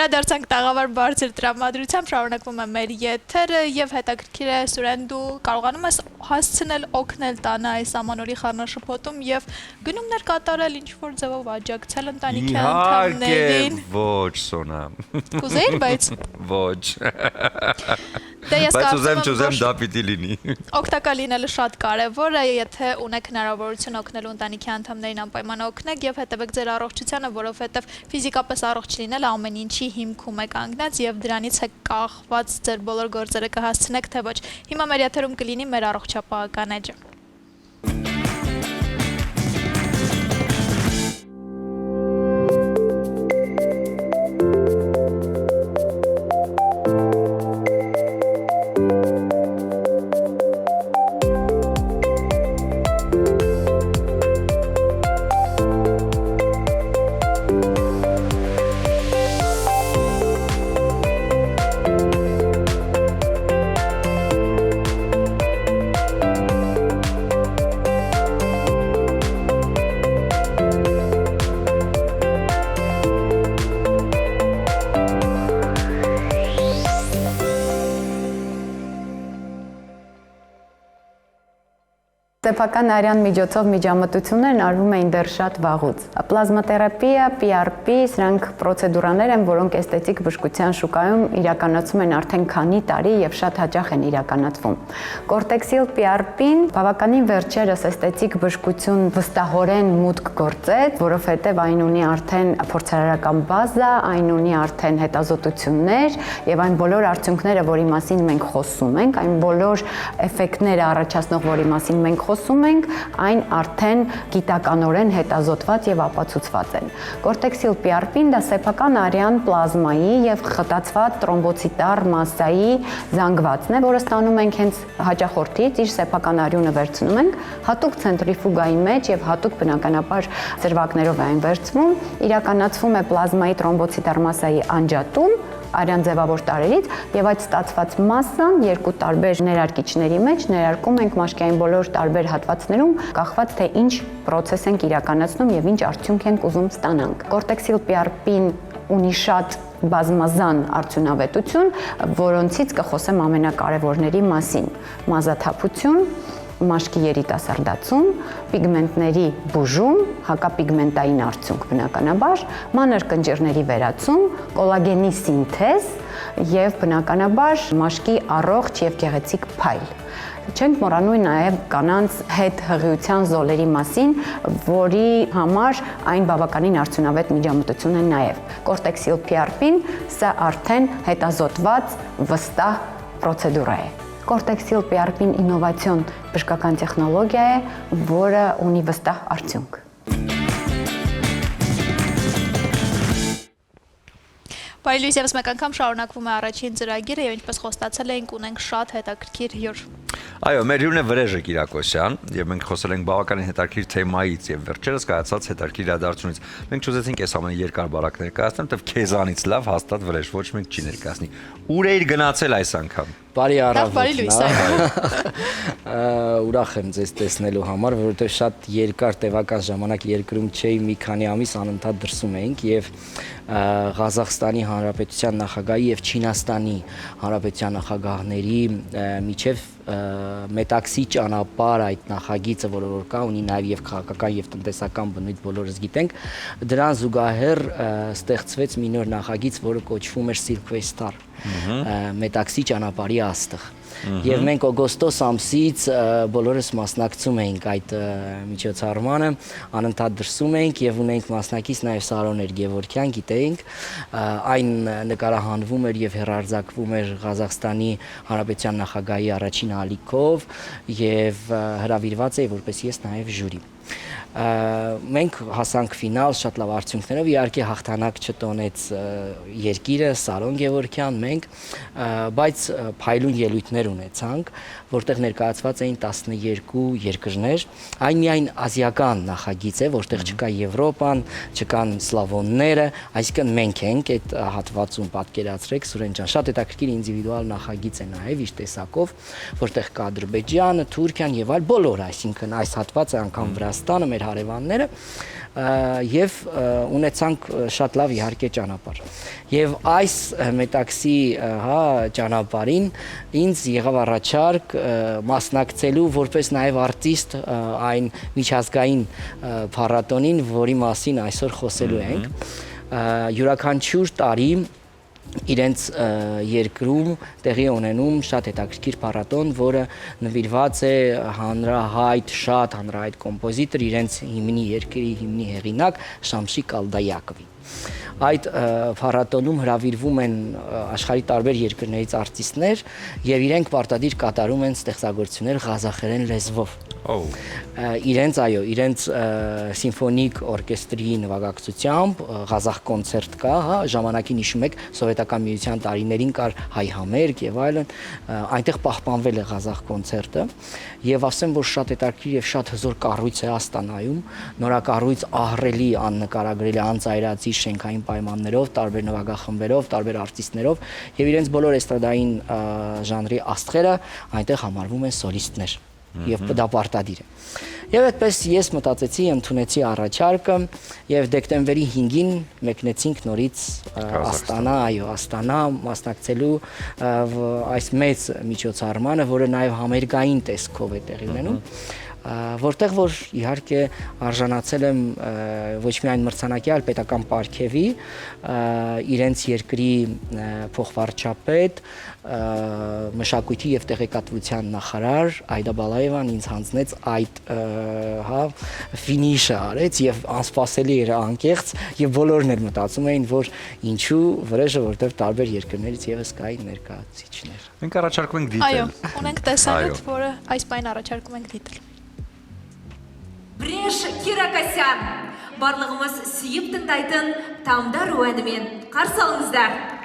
Վերադարձանք տաղավար բարձր տրամադրությամբ, շարունակվում է մեր եթերը եւ հետաքրքիր է Սուրեն դու կարողանում ես հասցնել օգնել տանը այս ամանորի խառնաշփոթում եւ գնումներ կատարել ինչ որ ձևով աջակցել ընտանիքի անդամներին։ Ոչ, Սոնա։ Կուզեիր, բայց Ոչ։ դե ես Բայց կարծում ուզեմ եմ դա պիտի լինի։ օգտակար լինելը շատ կարևոր է, եթե ունեք հնարավորություն օգնելու ընտանիքի անդամներին անպայման օգնեք եւ հետևեք ձեր առողջությանը, որովհետեւ ֆիզիկապես առողջ լինելը ամեն ինչի հիմքում է կանգնած եւ դրանից է կախված ձեր բոլոր գործերը կհասցնեք թե ոչ։ Հիմա մեր եթերում կլինի մեր առողջապահական էջը։ Սեփական արյան միջոցով միջամտություններն արվում էին դեռ շատ վաղուց։ Պլազմաթերապիա, PRP, սրանք պրոցեդուրաներ են, որոնք էսթետիկ բժշկության շուկայում իրականացում են արդեն քանի տարի եւ շատ հաճախ են իրականացվում։ Կորտեքսիլ PRP-ն բավականին վերջերս էսթետիկ բժշկություն վստահորեն մուտք գործեց, որովհետեւ այն ունի արդեն փորձարարական բազա, այն ունի արդեն հետազոտություններ եւ այն բոլոր արդյունքները, որի մասին մենք խոսում ենք, այն բոլոր էֆեկտները առաջացնող, որի մասին մենք խոսում ենք, այն արդեն գիտականորեն հետազոտված եւ ապացուցված են։ Կորտեքսիլ PRP-ն դա սեփական արյան պլազմայի եւ խտացված տրոմբոցիտար մասսայի զանգվածն է, որը ստանում ենք հենց հաճախորդից, իր սեփական արյունը վերցնում ենք, հատուկ ցենտրիֆուգայի մեջ եւ հատուկ բնականաբար ծրվակներով է այն վերցվում, իրականացվում է պլազմայի տրոմբոցիտար մասսայի անջատում արյան ձևավոր տարրերից եւ այդ ստացված մասսան երկու տարբեր ներարկիչների մեջ ներարկում ենք մաշկային բոլոր տարբեր հատվածներում, կախված թե ինչ process ենք իրականացնում եւ ինչ արդյունք ենք ուզում ստանանք։ Կորտեքսիլ PRP-ն ունի շատ բազմազան արդյունավետություն, որոնցից կխոսեմ ամենակարևորների մասին՝ մազաթափություն, մաշկի երիտասարդացում, պիգմենտների բուժում, հակապիգմենտային արդյունք բնականաբար, մանր կնճիռների վերացում, կոլագենի սինթեզ եւ բնականաբար մաշկի առողջ եւ գեղեցիկ փայլ։ Չենք մոռանում նաև կանանց հետ հղիության զոլերի մասին, որի համար այն բավականին արդյունավետ միջամտություն է նաև։ Կորտեքսիլ PRP-ն սա արդեն հետազոտված վստահ պրոցեդուրա է։ Կորտեքսիլ PRP-ն ինովացիոն բժշկական տեխնոլոգիա է, որը ունի վստահ արդյունք։ Բարի լույս եւս մեկ անգամ շարունակվում է առաջին ծրագիրը եւ ինչպես խոստացել էինք ունենք շատ հետաքրքիր հյուր։ Այո, մեր հյուրն է Վրեժը Կիրակոսյան եւ մենք խոսել ենք բավականին հետաքրքիր թեմայից եւ վերջերս կայացած հետաքրքիր իրադարձությունից։ Մենք չուզեցինք այս ամենը երկար բարակ ներկայացնել, թեև քեզանից լավ հաստատ Վրեժ ոչ մեկ չի ներկայացնի։ Ուր էիր գնացել այս անգամ։ Բարի առավոտ։ Բարի լույս, Ուրախ եմ ձեզ տեսնելու համար, որովհետև շատ երկար տևական ժամանակ երկրում չէի, մի քանի ամիս անընդհատ դրսում էինք եւ Ղազախստանի Հանրապետության նախագահի եւ Չինաստանի Հանրապետության նախագահների միջև մետաքսի ճանապարհ այդ նախագիծը, որը որ կա, ունի նաև եւ քաղաքական եւ տնտեսական բնույթ, բոլորս գիտենք, դրան զուգահեռ ստեղծվեց մի նոր նախագիծ, որը կոչվում էր Silk-Vestar, մետաքսի ճանապարհի աստղ։ Եվ մենք օգոստոս ամսից բոլորս մասնակցում էինք այդ միջոցառմանը, անընդհատ դրսում էինք եւ ունենք մասնակից նաեւ Սարոներ Գևորգյան, գիտեինք, այն նկարահանվում էր եւ հերարձակվում էր Ղազախստանի Հանրապետության նախագահի առաջին ալիքով եւ հրավիրված էի որպես ես նաեւ ժյուրի։ Մենք հասանք ֆինալ շատ լավ արդյունքներով, իհարկե հաղթանակ չտոնեց երկիրը, Սարոն Գևորգյան, մենք, բայց փայլուն ելույթներ ունեցանք, որտեղ ներկայացված էին 12 երկրներ, այն միայն ազիական նախագիծ է, որտեղ չկա Եվրոպան, չկան սլավոնները, այսինքն մենք ենք այդ հատվածում պատկերացրեք, Սուրեն ջան, շատ հետաքրքիր ինդիվիդուալ նախագիծ է նաև իր տեսակով, որտեղ կա Ադրբեջանը, Թուրքիան եւ այլ բոլոր, այսինքն այս հատվածը անգամ Վրաստանը, մեր հարևանները, եւ ունեցանք շատ լավ իհարկե ճանապարհ։ Եվ այս մետաքսի հա ճանապարհին ինձ եղավ առաջարկ մասնակցելու որպես նաեւ արտիստ այն միջազգային փառատոնին, որի մասին այսօր խոսելու ենք։ Յուրաքանչյուր տարի իրենց երկրում տեղի ունենում շատ հետաքրքիր փառատոն, որը նվիրված է շատ հանրահայտ կոմպոզիտոր, իրենց հիմնի երկրի հիմնի հեղինակ Շամշի Կալդայակովի։ Այդ փառատոնում հրավիրվում են աշխարհի տարբեր երկրներից արտիստներ եւ իրենք պարտադիր կատարում են ստեղծագործություններ ղազախերեն լեզվով։ Իրենց սիմֆոնիկ օրկեստրի նվագակցությամբ ղազախ կոնցերտ կա, հա, ժամանակին հիշում եք սովետական միության տարիներին կար հայ համերգ եւ այլն, այնտեղ պահպանվել է ղազախ կոնցերտը եւ ասեմ, որ շատ հետաքրքիր եւ շատ հզոր կառույց է Աստանայում, նորակառույց ահռելի աննկարագրելի անծայրացի շենքային պայմաններով, տարբեր նվագախմբերով, տարբեր արտիստներով եւ իրենց բոլոր էստրադային ժանրի աստղերը այնտեղ համարվում են սոլիստներ եւ դա պարտադիր է։ Եվ այդպես ես մտածեցի, ընդունեցի առաջարկը եւ դեկտեմբերի 5-ին մեկնեցինք նորից Աստանա, Աստանա մասնակցելու այս մեծ միջոցառմանը, որը նաեւ համերգային տեսքով է տեղի ունենում, որտեղ որ իհարկե արժանացել եմ ոչ միայն մրցանակի, այլ պետական պարգևի, իրենց երկրի փոխվարչապետ, մշակույթի եւ տեղեկատվության նախարար Այդա Բալաևան ինձ հանձնեց այդ ֆինիշը արեց եւ անսպասելի էր անկեղծ եւ բոլորն էլ մտածում էին, որ ինչու վրեժը, որտեղ տարբեր երկրներից եւս կային ներկայացուցիչներ։ Մենք առաջարկում ենք դիտել։ Այո, ունենք տեսանյութ, որը այս պայն առաջարկում ենք դիտել։ Бреш Киракосян, барлығымыз сүйіп тыңдайтын тамдар әнімен қарсы алыңыздар.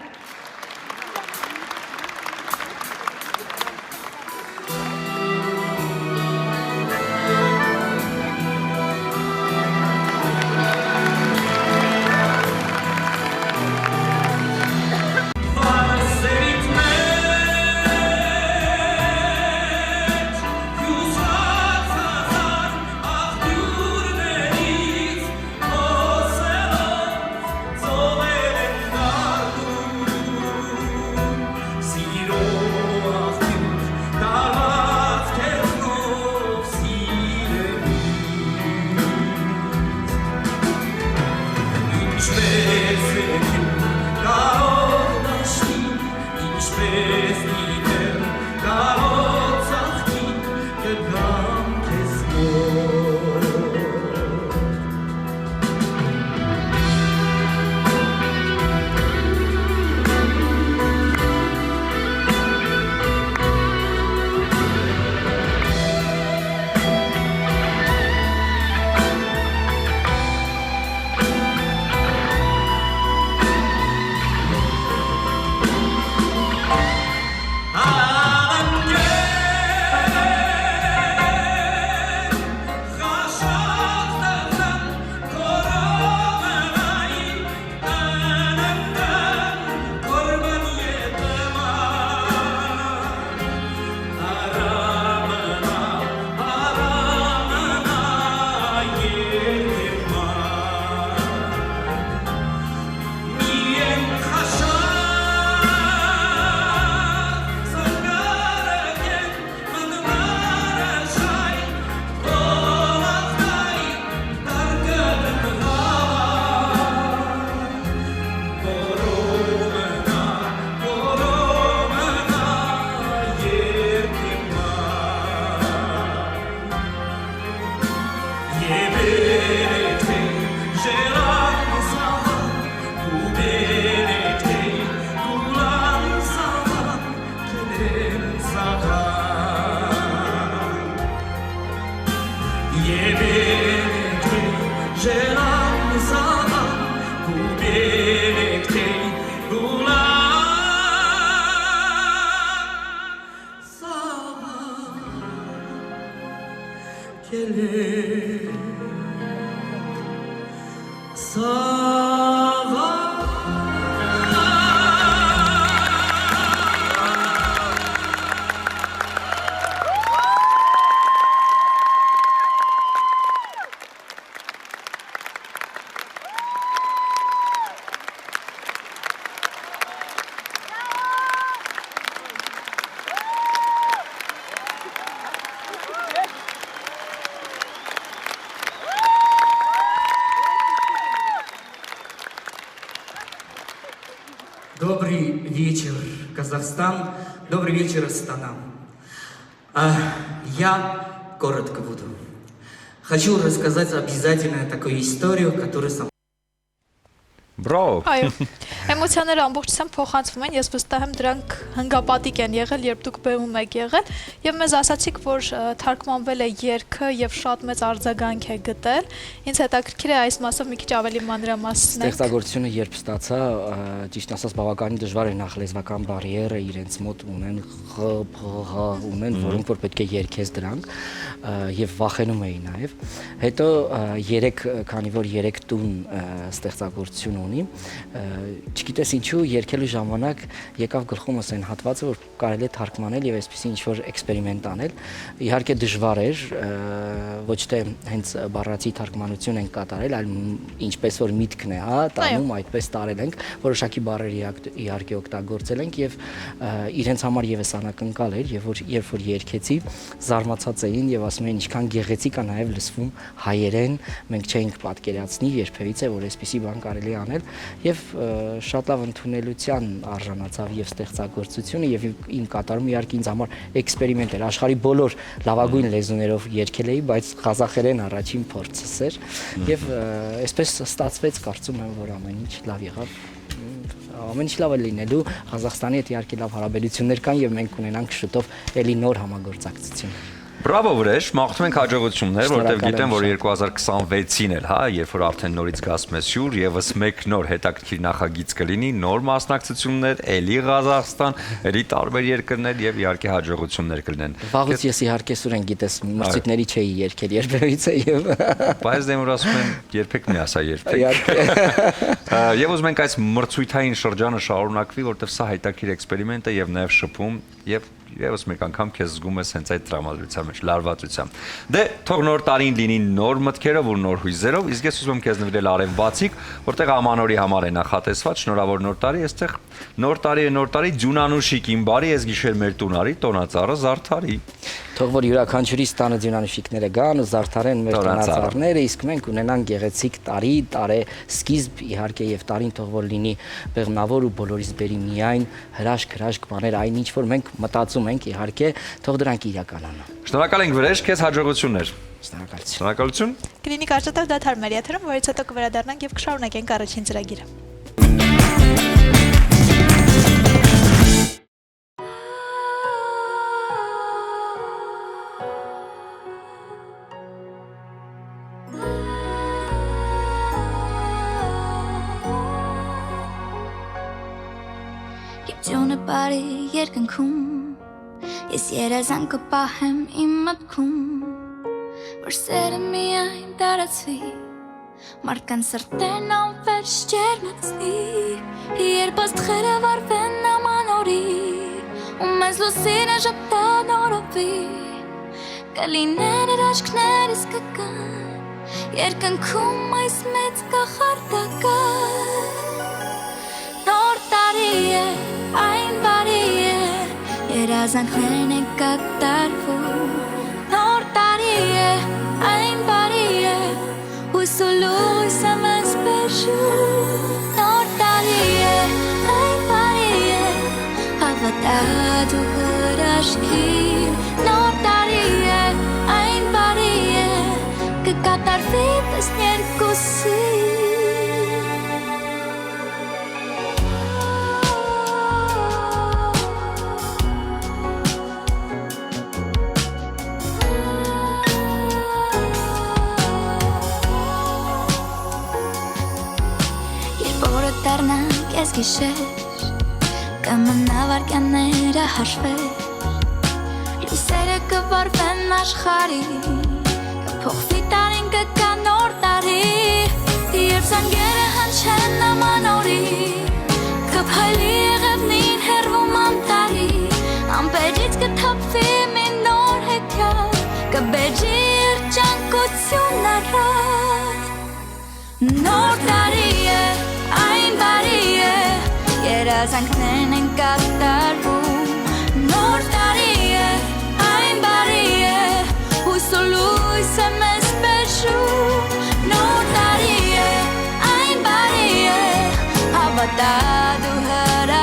Добрый вечер, Казахстан. Добрый вечер, Астана. Я коротко буду. Хочу рассказать обязательно такую историю, которая со Բրավո։ Այո, էմոցիաները ամբողջությամբ փոխանցվում են, ես վստահ եմ դրանք հնգապատիկ են եղել, երբ դուք բեմում եք եղել, եւ մեզ ասացիք, որ թարգմանվել է երգը եւ շատ մեծ արձագանք է գտել։ Ինձ հետաքրքիր է այս մասով մի քիչ ավելի մանրամասնեք։ Ստեղծագործությունը երբ ստացա, ճիշտ ասած բավականին դժվար է նախ լեզվական բարիերը իրենց մոտ ունեն, ունեն, որոնք որ պետք է երգես դրանք եւ վախենում էի նաեւ։ Հետո քանի որ 3 տուն ստեղծագործություն ունի, չգիտես ինչու երկելու ժամանակ եկավ գլխումս այն հատվածը, որ կարելի է թարգմանել եւ այսպեսի ինչ որ էքսպերիմենտ անել։ Իհարկե դժվար էր, ոչ թե հենց բառացի թարգմանություն են կատարել, այլ ինչպես որ միտքն է, հա, տանում այդպես տարել ենք, որոշակի բառեր իհարկե օգտագործել ենք եւ իրենց համար եւս անակնկալ էր, եւ որ երբ որ երգեցի, զարմացած էին եւ ասում էին ինչքան գեղեցիկ է նաեւ լսվում հայերեն, մենք չէինք պատկերացնի երբևիցե որ այսպեսի բան կարելի անել եւ շատ լավ ընդունելության արժանացավ եւ ստեղծագործությունը եւ իմ կատարումը իհարկե ինձ համար էքսպերիմենտ էր աշխարհի բոլոր լավագույն լեզուներով երգել էի բայց ղազախերեն առաջին փորձս էր եւ այսպես ստացվեց կարծում եմ որ ամեն ինչ լավ եղավ ամեն ինչ լավ է լինելու Ղազախստանի հետ իհարկե լավ հարաբերություններ կան եւ մենք ունենանք շուտով էլի նոր համագործակցություն Բրավո վրեժ, մաղթում ենք հաջողություններ, որտեղ գիտեմ, որ 2026-ին էլ, հա, երբ որ արդեն նորից գասում է սյուր, եւս մեկ նոր հետաքրքիր նախագիծ կլինի, նոր մասնակցություններ, էլի Ղազախստան, էլի տարբեր երկրներ եւ իհարկե հաջողություններ կլինեն։ Վաղուց ես իհարկե սուրեն գիտես, մրցույթների չէի երգել երբևիցե եւ Բայց դե որ ասում են, երբեք մի ասա երբեք։ Եվ ուզում ենք այս մրցույթային շրջանը շարունակվի, որտեղ սա հետաքրքիր էքսպերիմենտ է եւ նաեւ շփում եւ եւս մեկ անգամ քեզ զգում ես հենց այդ տրամադրության մեջ, լարվածությամբ։ Դե թող նոր տարին լինի նոր մտքերով ու նոր հույզերով, իսկ ես ուզում եմ քեզ նվիրել Արև Բացիկ, որտեղ ամանորի համար է նախատեսված, շնորհավոր նոր տարի, այստեղ նոր տարի, Ձյունանուշիկ իմ բարի, ես գիշեր մեր տունարի, տոնածառը զարդարի։ Թող որ յուրաքանչյուրի ստանը ձյունանուշիկները գան ու զարդարեն մեր տոնածառները, իսկ մենք ունենանք գեղեցիկ տարի սկիզբ իհարկե եւ տարին թող որ լինի բեղմնավոր ու բոլորիս բերի միայն հրաշք բաներ, այն ինչ որ մենք մտածում ենք իհարկե, թող դրանք իրականանան։ Շնորհակալ ենք վրեժ, քեզ հաջողություններ։ Շնորհակալություն։ Կլինիկ արժեթար դադար մեր եթերում, որից հետո կվերադառնանք եւ կշարունակենք առաջին ծրագիրը։ Ջոնը բարի երկնքում Ես երազանքը պահեմ իմ մտքում Որ սերը միայն տարածվի Մարդկան սրտեն անվերջ ջերմացնի Երբ աստղերը վարվեն ամանորի Ու մեզ լուսինը ժպտան օրովի Կլինեն հրաշքներս կգան Երկնքում այս մեծ կախարդական Նոր տարի է Այն բարի է, երազանքներն են կատարվում Նոր տարի է, այն բարի է, հույս ու լույս է մեզ բերում Նոր տարի է, այն բարի է, հավատա դու հրաշքին Նոր տարի է, այն բարի է, կկատարվի տասներկուսին Ես գիշեր, կմնա վարկյանները հաշվեր Լույսերը կվարվեն աշխարի Կփոխվի տարին կգա նոր տարի Երբ զանգերը հնչեն ամանորի Կփայլի եղևնին հեռվում անտարի Ամպերից կթափվի մի նոր հետյալ Կբեջի երջանկություն առատ Նոր տարի է Այն բարի է, երազանքներն են կատարվում Նոր տարի է, այն բարի է, հույս ու լույս է մեզ բերում Նոր տարի է, այն բարի է, հավատա դու հրաշքին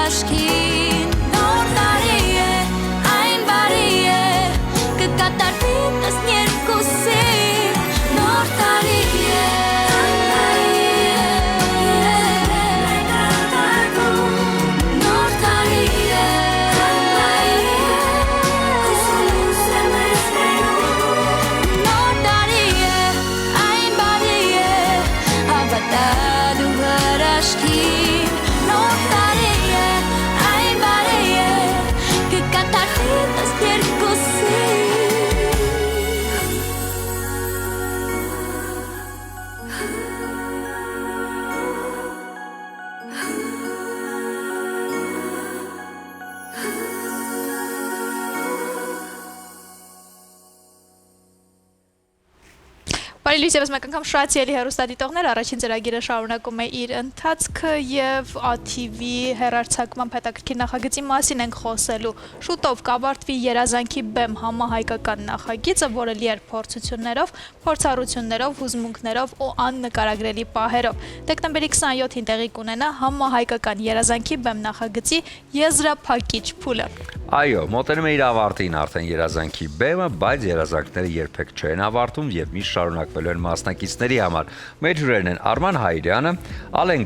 Բարի լույս եւս մեկ անգամ շատ ելի հեռուստադիտողներ, առաջին ծրագիրը շարունակում է իր ընթացքը եւ ATV հեռարձակման հետաքրքիր նախագծի մասին ենք խոսելու։ Շուտով կավարտվի Երազանքի բեմ համահայկական նախագիծը, որը լի էր փորձություններով, փորձառություններով, հուզմունքներով ու աննկարագրելի պահերով։ Դեկտեմբերի 27-ին տեղի կունենա համահայկական Երազանքի բեմ նախագծի եզրափակիչ փուլը։ Այո, մոտենում է իր ավարտին արդեն Երազանքի բեմը, բայց երազանքները երբեք չեն ավարտում եւ միշտ շարունակվելու են մասնակիցների համար։ Մեր հյուրերն են Արման Հայրյանը, Ալեն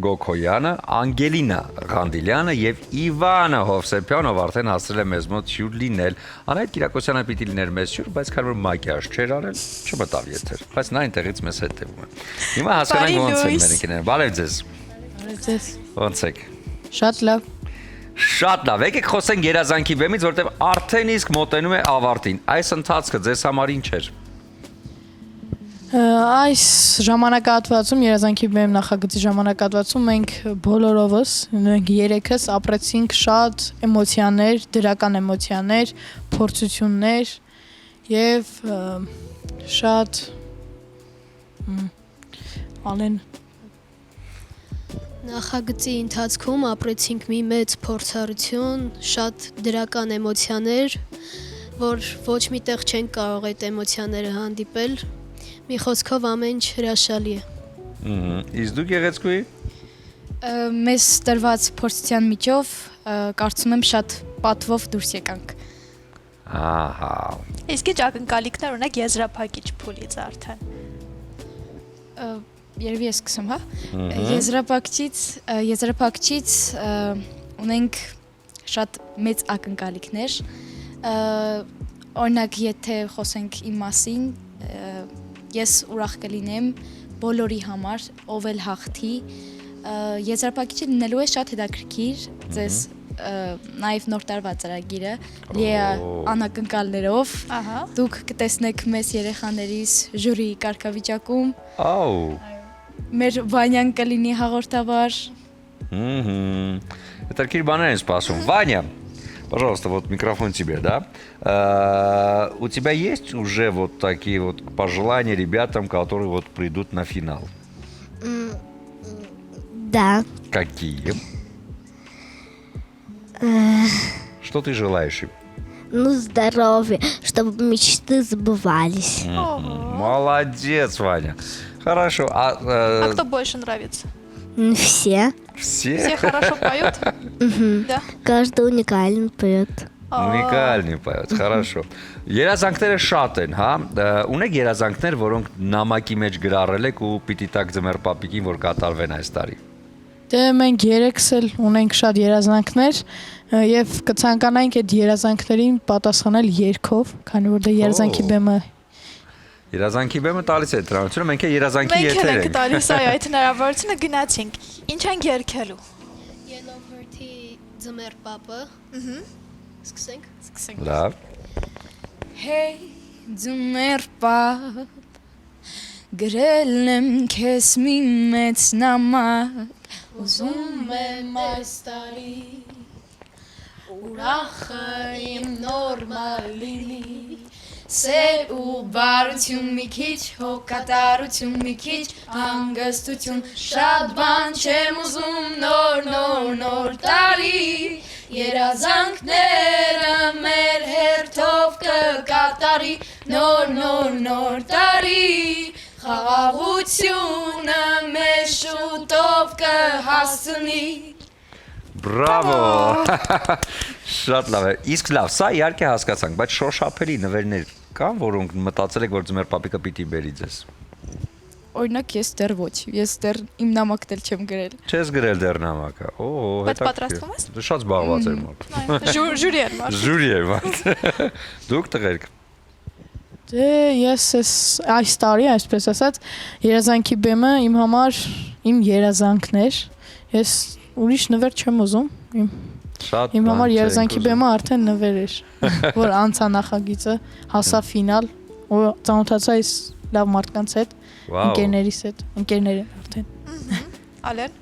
Գոքոյանը, Անգելինա Ղանդիլյանը եւ Իվանը Հովսեփյանը, ով արդեն հասցրել է մեզ մոտ հյուր լինել։ Անահիտ Կիրակոսյանը պիտի լիներ մեզ հյուր, բայց քանի որ մակիաժ չէր արել, չմտավ եթեր, բայց նա այնտեղից մեզ հետևում է։ Հիմա հասկանանք ոնց են մեր ընկերները։ Բարև ձեզ։ Բարև ձեզ։ Ոնց եք։ Շատ լավ։ Շատ լավ, եկեք խոսենք Երազանքի բեմից, որտեղ արդեն իսկ մոտենում է ավարտին։ Այս ընթացքը ձեզ համար ինչ էր։ Այս ժամանակահատվածում Երազանքի բեմ նախագծի ժամանակահատվածում մենք բոլորովս, մենք երեքս ապրեցինք շատ էմոցիաներ, դրական էմոցիաներ, փորձություններ եւ շատ Ալեն Նախագծի ընթացքում ապրեցինք մի մեծ փորձառություն, շատ դրական էմոցիաներ, որ ոչ միտեղ չենք կարող այդ էմոցիաները հանդիպել։ Մի խոսքով ամեն ինչ հրաշալի է։ Իսկ դուք Գեղեցկուի։ Մեզ տրված փորձության միջով կարծում եմ շատ պատվով դուրս եկանք։ Ահա։ Իսկ ինչ ակնկալիքներ ունեք եզրափակիչ փուլից արդեն։ Երևի ես սկսեմ, հա։ Եզրափակչից ունենք շատ մեծ ակնկալիքներ։ Օրինակ, եթե խոսենք իմ մասին, ես ուրախ կլինեմ բոլորի համար, ով էլ հաղթի։ Եզրափակիչը լինելու է շատ հետաքրքիր, ձեզ նաև նոր տարվա ծրագիրը լի է անակնկալներով։ Դուք կտեսնեք մեզ երեխաներիս ժյուրիի կարգավիճակում։ Մեր Վանյան կլինի հաղորդավար։ Հետաքրքիր բաներ են սպասում։ Ваня, пожалуйста, вот микрофон тебе, да? У тебя есть уже вот такие вот пожелания ребятам, которые вот придут на финал? Да. Какие? Что ты желаешь им? Ну, здоровья, чтобы мечты сбывались. Молодец, Ваня. Хорошо. А кто больше нравится? Все. Все? Все хорошо поют? Да. Каждый уникально поет. Ունիկալնի պայոց, хорошо։ Երազանքները շատ են, հա։ Ունեք երազանքներ, որոնք նամակի մեջ գրառել եք ու պիտի տակ ձմեռ պապիկին, որ կատարվեն այս տարի։ Դե մենք երեքս էլ ունենք շատ երազանքներ եւ կցանկանայինք այդ երազանքներին պատասխանել երգով, քանի որ դա երազանքի բեմը Երազանքի բեմը տալիս է դրանությունը, մենք է երազանքի եթեր ենք։ Մենք ենք տալիս այդ հնարավորությունը գնացինք։ Ինչ ենք երգելու։ Ելովրդի ձմեռ պապը։ Սկսենք։ Լավ։ Hey, ձմեռ պապ, գրել եմ քեզ մի մեծ նամակ, ուզում եմ այս տարի ուրախը իմ նորմալ լինի, սեր ու բարություն մի քիչ, հոգատարություն մի քիչ, հանգստություն, շատ բան չեմ ուզում, նոր տարի, երազանքները մեր հերթով կկատարի, նոր տարի, խաղաղությունը մեզ շուտով կհասցնի։ Բրավո։ Շատ լավ է։ Իսկ լավ, սա իհարկե հասկացանք, բայց շոշափելի նվերներ կան, որոնք մտածել եք, որ ձմեռ պապիկը պիտի բերի ձեզ։ Օրինակ ես դեռ ոչ, ես դեռ իմ նամակն էլ չեմ գրել։ Չես գրել դեռ նամակը։ Բայց պատրաստվում ես։ Դու շատ զբաղված ես մարդ։ Ժյուրի էր մարդ։ Ժյուրի է մարդ։ Դուք տղերք։ Դե ես այս տարի, այսպես ասած, երազանքի բեմը իմ համար իմ երազանքներ։ Ես ուրիշ նվեր չեմ ուզում։ Իմ համար երազանքի բեմը արդեն նվեր էր, որ անցա նախագիծը, հասա ֆինալ, ու ծանոթացա այս լավ մարդկանց հետ, ընկերներիս հետ, ընկերներ են արդեն։ Ալեն։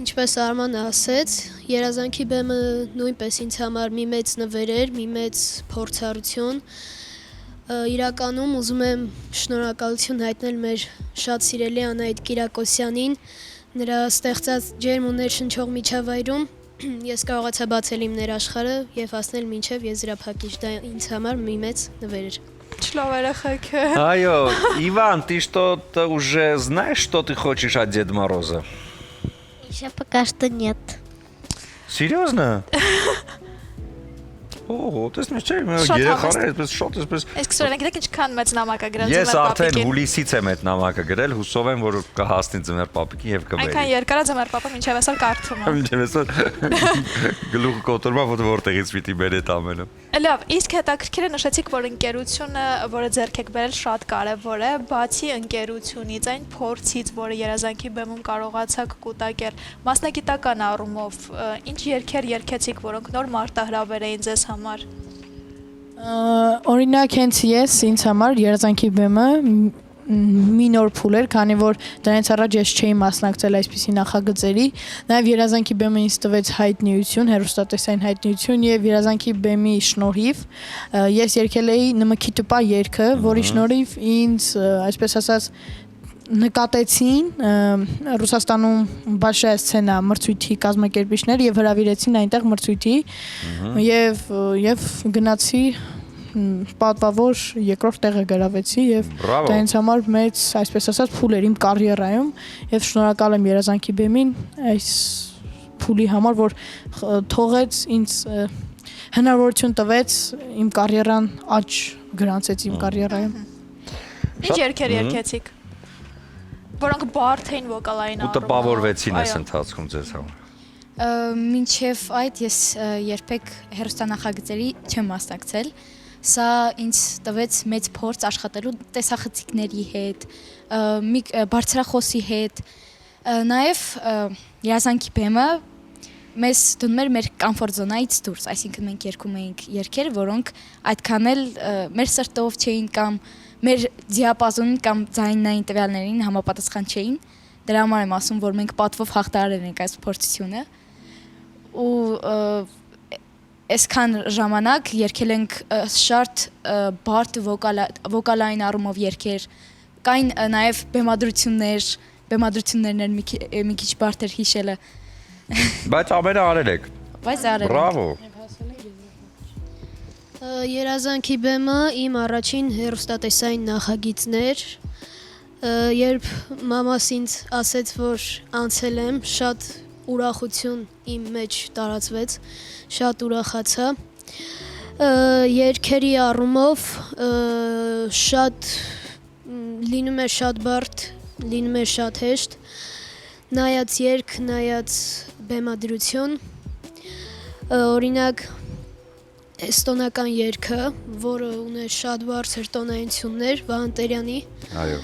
Ինչպես Արմանը ասեց, երազանքի բեմը նույնպես ինձ համար մի մեծ նվեր էր, մի մեծ փորձառություն, Իրականում ուզում եմ շնորհակալություն հայտնել մեր շատ սիրելի Անահիտ Կիրակոսյանին, նրա ստեղծած ջերմ ու ներշնչող միջավայրում ես կարողացա բացել իմ ներաշխարհը եւ հասնել մինչեւ եզրափակիչ, դա ինձ համար մի մեծ նվեր էր։ Человека. Айо, Иван, ты что-то уже знаешь, что ты хочешь от Деда Мороза? Еще пока что нет. Серьезно? Ого, ты смотришь, երեխաները շատ էսպես։ Իսկ սորենք դեք ինչքան մեծ նամակ է գրել Ես ձմեռ արդեն պապիկին։ հուլիսից եմ այդ նամակը գրել, հուսով եմ, որ կհասնի ձմեռ պապիկին եւ կբերի։ Այնքան երկար է ձմեռ պապը մինչև այսօր կարդում է։ Մինչև այսօր գլուխը կոտրում է, որտեղից պիտի բերի այդ ամենը։ Լավ, իսկ հետաքրքիր է նշեցիք, որ ընկերությունը, որը ձեռք եք բերել, շատ կարևոր է, բացի ընկերությունից, այն փորձից, որը երազանքի բեմում կարողացաք կուտակել, մասնագիտական առումով, ինչ երգեր երգեցիք, որոնք նոր մարտահրավեր էին ձեզ համար։ Օրինակ հենց ես ինձ համար երազանքի բեմը մի նոր փուլ էր, քանի որ դրանից առաջ ես չէի մասնակցել այսպիսի նախագծերի, նաև երազանքի բեմը ինձ տվեց հայտնիություն, հեռուստատեսային հայտնիություն եւ երազանքի բեմի շնորհիվ ես երգել էի նմքի տպա երգը, որի շնորհիվ ինձ, այսպես ասած, նկատեցին Ռուսաստանում Большая սցենա մրցույթի կազմակերպիչներ եւ հրավիրեցին այնտեղ մրցույթի եւ գնացի պատվավոր երկրորդ տեղը գրավեցի եւ դա ինձ համար մեծ, այսպես ասած, փուլ էր իմ կարիերայում եւ շնորհակալ եմ երազանքի բեմին այս փուլի համար, որ թողեց ինձ հնարավորություն տվեց իմ կարիերան աճ գրանցեց իմ կարիերայում։ Ինչ երգեր երգեցիք, որոնք բարդ էին վոկալային առումով։ Ու տպավորվեցին այս ընթացքում ձեզ համար։ Մինչև այդ ես երբեք հեռուստանախագծերի չեմ մասնակցել։ Սա ինձ տվեց մեծ փորձ աշխատելու տեսախցիկների հետ, մի բարձրախոսի հետ, նաև երազանքի բեմը մեզ դնում էր մեր կոմֆորտ զոնայից դուրս, այսինքն մենք երգում էինք երգեր, որոնք այդքան էլ մեր սրտով չէին կամ մեր դիապազոնին կամ ձայնային տվյալներին համապատասխան չէին։ Դրա համար եմ ասում, որ մենք պատվով հաղթահարել ենք այս փորձությունը ու այսքան ժամանակ երգել ենք շատ բարդ վոկալային առումով երգեր, կային նաև բեմադրություններն էր մի քիչ բարդ էր հիշելը։ Բայց ամենը արել եք։ Բայց արել ենք։ Բրավո։ Երազանքի բեմը իմ առաջին հեռուստատեսային նախագիծն էր, երբ մամաս ինձ ասեց, որ անցել եմ, շատ ուրախություն իմ մեջ տարածվեց, շատ ուրախացա։ Երգերի առումով շատ լինում է շատ բարդ, լինում է շատ հեշտ, նայած երգ, նայած բեմադրություն, օրինակ էստոնական երգը, որը ուներ շատ բարձր տոնայություններ, Վահան Տերյանի։ Այո։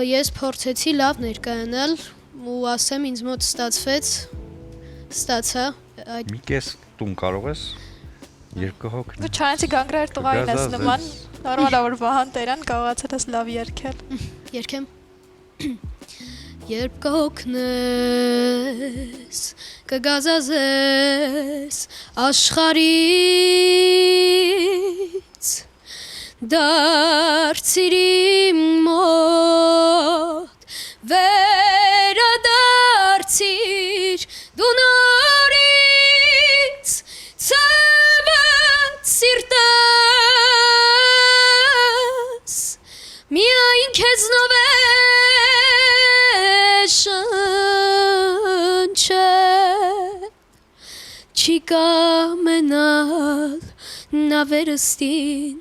Ես փորձեցի լավ ներկայանալ ու ասեմ ինձ մոտ ստացա այդ Մի կես տուն կարող ես երկու հոգն։ Դու չանցի գանգրեր տղային ես նման, նորմալ է որ Վահան Տերյան կարողացել ես լավ երգել։ Երգեմ։ Երբ կօգնես, կգազազես աշխարից, դարձիր իմ մոտ, վերադարձիր դու նորից, ցավդ սիրտս, միայն քեզնով է շնչել, չի կամենալ նա վերստին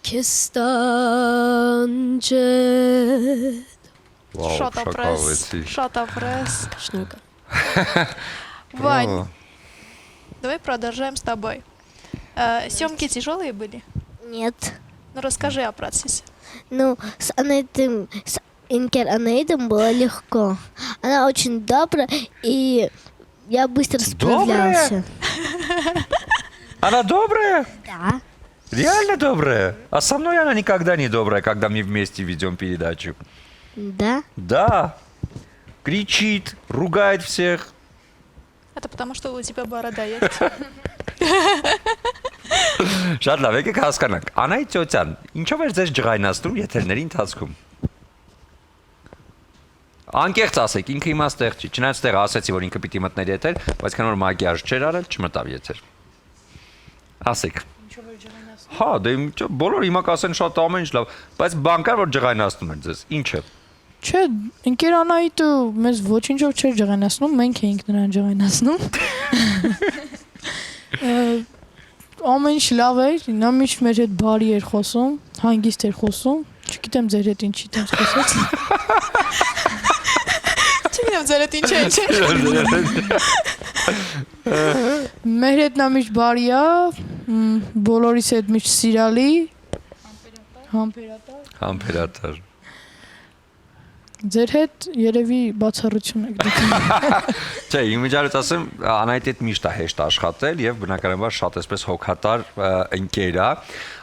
քեզ տանջել։ Շատ ապրես։ Շնորհակալ։ Вань, давай продолжаем с тобой. Съемки тяжелые были? Нет. Ну расскажи о процессе. Ну, с Анаитом было легко. Она очень добрая, и я быстро справлялся. Она добрая? Да. Реально добрая? А со мной она никогда не добрая, когда мы вместе ведем передачу. Да? Да. Кричит, ругает всех. Это потому, что у тебя борода есть. Շատ լավ, եկեք հասկանանք։ Անահիտ Ծոցյան, ինչով էր ձեզ ջղայնացնում եթերների ընթացքում։ Անկեղծ ասեք, ինքը իմաց տեղ չի։ Չնայած տեղ ասեցի, որ ինքը պիտի մտներ եթեր, բայց քան որ մագիաժ չէր արել, չմտավ եթեր։ Ասեք։ Ինչով էր ջղայնացնում։ Հա, դե բոլոր հիմա կասեն շատ ամեն ինչ լավ, բայց բան կար, որ ջղայնացնում էր ձեզ։ Ինչը։ Չէ, ընկեր Անահիտը մեզ ոչինչով չէր ջղայնացնում, մենք էինք նրան ջղայնացնում։ Ամեն ինչ լավ էր, նա միշտ մեր հետ բարի էր խոսում, հանգիստ էր խոսում, չգիտեմ ձեր հետ ինչի տենց խոսեց։ Չգիտեմ ձեր հետ ինչ է։ Մեր հետ նա միշտ բարի է, բոլորիս հետ միշտ սիրալի, Համբերատար։ Ձեր հետ երևի բացառություն եք դուք։ Չէ, իմիջիայլոց ասեմ, Անահիտի հետ միշտ է հեշտ աշխատել եւ բնականաբար շատ էսպես հոգատար ընկեր է։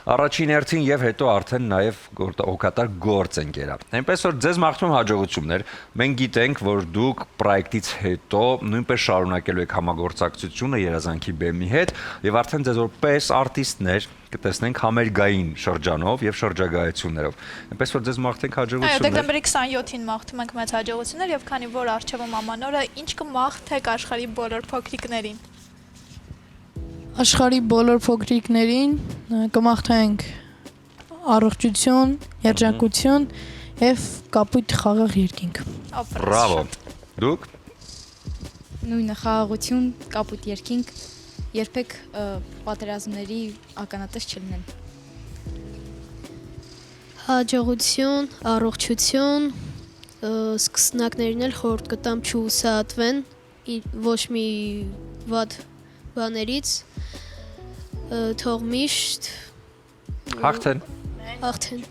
Առաջին հերթին եւ հետո արդեն նաեւ հոգատար գործ ընկեր է։ Այնպես որ ձեզ մաղթում հաջողություններ։ Մենք գիտենք, որ դուք պրոյեկտից հետո նույնպես շարունակելու եք համագործակցությունը երազանքի բեմի հետ եւ արդեն ձեզ որպես արտիստներ կտեսնենք համերգային շրջանով եւ շրջագայություններով։ Այնպես որ ձեզ մաղթենք Այո, հաջողություններ։ դեկտեմբերի 27-ին մաղթում ենք մեծ հաջողություններ եւ քանի որ արժեվում ամանորը, ինչ կմաղթեք աշխարհի բոլոր փոքրիկներին։ Աշխարհի բոլոր փոքրիկներին կմաղթենք առողջություն, երջանկություն եւ կապույտ խաղաղ երկինք։ Բրավո։ Դուք Նույնը խաղաղություն, կապույտ երկինք, երբեք պատերազմների ականատես չլինեն։ Հաջողություն, առողջություն, սկսնակներին էլ խորհուրդ կտամ չուսահատվեն ոչ մի վատ բաներից, թող միշտ հաղթեն։ հաղթեն։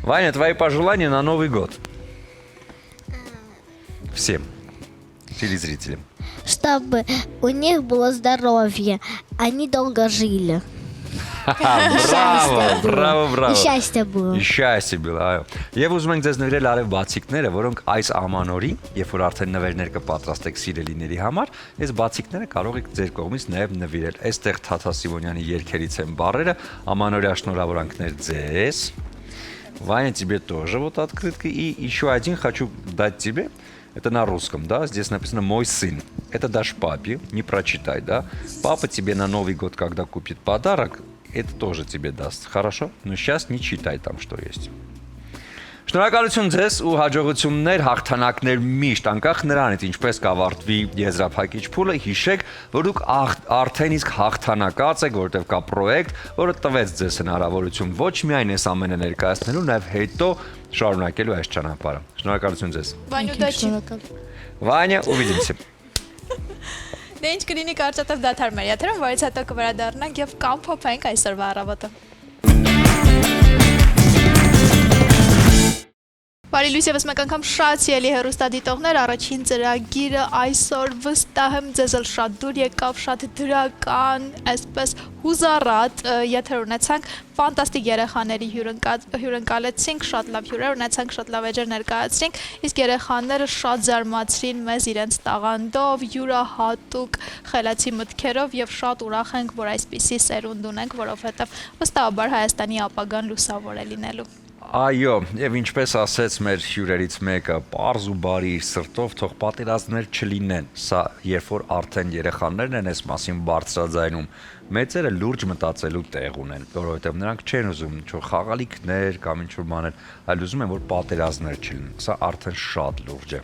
Ваня, твои пожелания на Новый год. Всем телезрителям. Чтобы у них было здоровье, они долго жили. Բրավո։ И счастье было. И счастье было, այո։ Եվ ուզում ենք ձեզ նվիրել արև բացիկները, որոնք այս ամանորին, երբ որ արդեն նվերներ կպատրաստեք սիրելիների համար, այս бацիկները կարող եք ձեր кողմից նաև навирել։ Այստեղ Թաթա Սիմոնյանի երգերից են բառերը, ամանորյա շնորհավորանքներ ձեզ։ Ваня, тебе тоже вот открытка. И еще один хочу дать тебе. Это на русском, да? Здесь написано «Мой сын». Это дашь папе, не прочитай, да? Папа тебе на Новый год, когда купит подарок, это тоже тебе даст. Хорошо? Но сейчас не читай там, что есть. Շնորհակալություն ձեզ ու հաջողություններ, հաղթանակներ միշտ անկախ նրանից ինչպես կավարտվի եզրափակիչ փուլը, հիշեք, որ դուք արդեն իսկ հաղթանակած եք, որտեղ կա պրոյեկտ, որը տվեց ձեզ հնարավորություն ոչ միայն այս ամենը ներկայացնելու, նաև հետո շարունակելու այս ճանապարհը։ Շնորհակալություն ձեզ։ Վանյա, увидимся։ Դե ինչ կլինի կարծատև դադար մեր եթերում, որից հետո կվերադառնանք եւ կամփոփենք այսօրվա առավոտը։ Բարի լույս եւս մեկ անգամ շատ սիրելի հեռուստադիտողներ, առաջին ծրագիրը այսօր վստահ եմ ձեզ էլ շատ դուր եկավ, շատ դրական, այսպես հուզառատ եթեր ունեցանք, ֆանտաստիկ երեխաների հյուրընկալեցինք, շատ լավ հյուրեր ունեցանք, շատ լավ էջեր ներկայացրինք, իսկ երեխաները շատ զարմացրին մեզ իրենց տաղանդով, յուրահատուկ խելացի մտքերով եւ շատ ուրախ ենք, որ այսպիսի սերունդ ունենք, որովհետեւ վստահաբար Հայաստանի ապագան լուսավոր է լինելու։ Այո, եւ ինչպես ասեց մեր հյուրերից մեկը, պարզ ու բարի իր սրտով թող պատերազմներ չլինեն։ Սա երբ որ արդեն երեխաներն են այս մասին բարձրաձայնում, մեծերը լուրջ մտածելու տեղ ունեն, որովհետեւ նրանք չեն ուզում ինչ-որ խաղալիքներ կամ ինչ-որ բաներ, այլ ուզում են որ պատերազմներ չլինեն։ Սա արդեն շատ լուրջ է։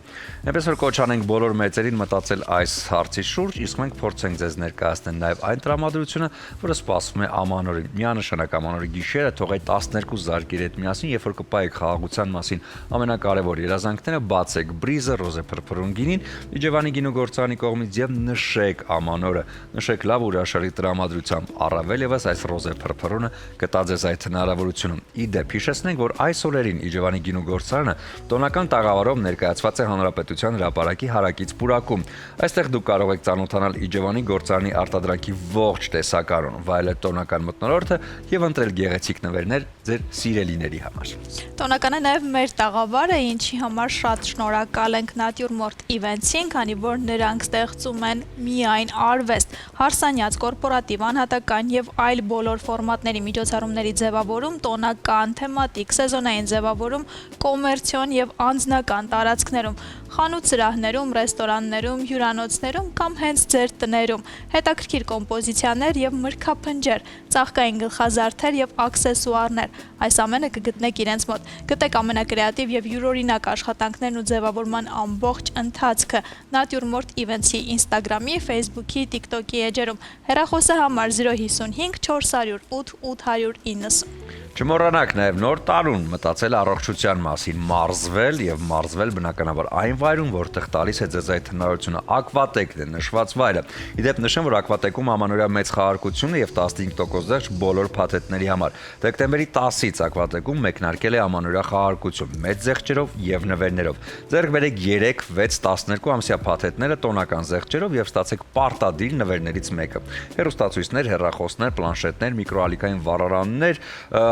Այնպես որ կոչ անենք բոլոր մեծերին մտածել այս հարցի շուրջ, իսկ մենք փորձենք ձեզ ներկայացնել նաեւ այն տրամադրությունը, որը սպասվում է ամանորի, միանշանակ ամանորի գիշերը, թող այդ 12 զարկերի հետ միասին, երբ որ կպայեք խաղաղության մասին ամենակարևոր երազանքները, բացեք բրիզը, ռոզե փրփրուն գինին, Իջևանի գինոգործարանի կողմից եւ նշեք ամանորը, նշեք լավ ուրաշալի տրամադրությամբ, առավել եւս այս ռոզե փրփրունը կտա ձեզ այդ հնարավորությունը։ Իդեպ հիշեցնենք, որ այս օրերին Իջևանի գինոգործարանը տոնական տաղավարով ներկայացված է Հանրապետության հրապարակի հարակից պուրակում։ Այստեղ դուք կարող եք ծանոթանալ Իջևանի գործարանի արտադրանքի ողջ տեսակարուն, վայելել տոնական մթնոլորտը եւ ընտրել գեղեցիկ նվերներ ձեր սիրելիների համար։ Տոնական է նաև մեր տաղավարը, ինչի համար շատ շնորհակալ ենք Նատյուրմորտ Events-ին, քանի որ նրանք ստեղծում են միայն արվեստ, հարսանյաց, կորպորատիվ, ինտերակտիվ, անհատական եւ այլ բոլոր ֆորմատների միջոցառումների ձևավորում, տոնական, թեմատիկ, սեզոնային ձևավորում, կոմերցիոն եւ անձնական տարածքներում, խանութ սրահներում, ռեստորաններում, հյուրանոցներում կամ հենց ձեր տներում, հետաքրքիր կոմպոզիցիաներ եւ մրգափնջեր, ծաղկային գլխազարդեր եւ աքսեսուարներ։ Այս ամենը կգտնեք իրենց մոտ։ Գտեք ամենակրեատիվ եւ յուրօրինակ աշխատանքներն ու ձևավորման ամբողջ ընթացքը Նատյուրմորտ Events-ի Instagram-ի, Facebook-ի, TikTok-ի էջերում։ Հեռախոսը համար 055 408 890։ Չմոռանաք նաև նոր տարուն մտածել առողջության մասին, մարզվել եւ մարզվել բնականաբար այն վայրում, որտեղ տալիս է ձեզ այդ հնարավորությունը։ Ակվատեկն է նշված վայրը։ Իդեպ նշեմ, որ Ակվատեկում ամանորյա մեծ խաղարկությունը եւ 15% զեղչ բոլոր փաթեթների համար։ Դեկտեմբերի 10-ից Ակվատեկում մեկնարկել է ամանորյա խաղարկություն մեծ զեղչերով եւ նվերներով։ Ձեռք բերեք 3, 6, 12 ամսյա փաթեթները տոնական զեղչերով եւ ստացեք պարտադիր նվերներից մեկը։ Հեռուստացույցներ, հեռախոսներ, պլանշետներ, միկրոալիքային վառարաններ,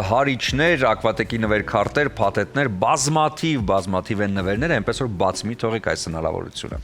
հարիչներ, Ակվատեկի նվերքարտեր, փաթեթներ, բազմաթիվ են նվերները, այնպես որ բաց մի թողեք այս հնարավորությունը։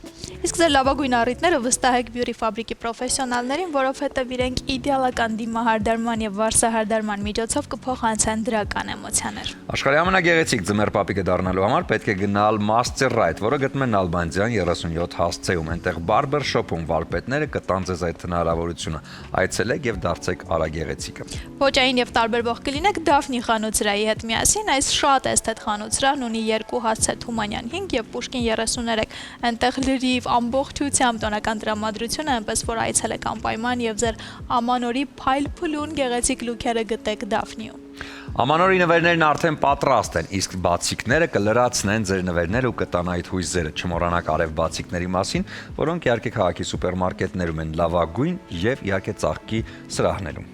Իսկ ձեր լավագույն առիթները վստահեք Beauty Fabric-ի պրոֆեսիոնալներին, որովհետև իրենք իդեալական դիմահարդարման եւ վարսահարդարման միջոցով կփոխանցեն դրական էմոցիաներ։ Աշխարհի ամենագեղեցիկ ձմեռ պապիկը դառնալու համար պետք է գնալ Master Right, որը գտնվում է Նալբանդյան 37 հասցեում։ Այնտեղ բարբեր շոփում վարպետները կտան ձեզ այդ հնարավորությունը։ Այցելեք եւ դարձեք արագեղեցիկը։ Ոճային եւ տարբերվող կլինեք Դաֆնի խանութսրահի հետ միասին, այս շատ էսթետ խանութսրահն ունի 2 հասցե Թումանյան 5 եւ Պուշկին 33։ Այնտեղ լրիվ ամբողջությամբ տոնական տրամադրություն է, այնպես որ այցելեք անպայման եւ ձեր ամանորի փայլփլուն գեղեցիկ լուքերը գտեք Դաֆնիում։ Ամանորի նվերներն արդեն պատրաստ են, իսկ բացիկները կլրացնեն ձեր նվերները ու կտան այդ հույզերը։ Չմոռանաք արև բացիկների մասին, որոնք իհարկե քաղաքի սուպերմարկետներում են լավագույն եւ իհարկե ծաղկի սրահներում։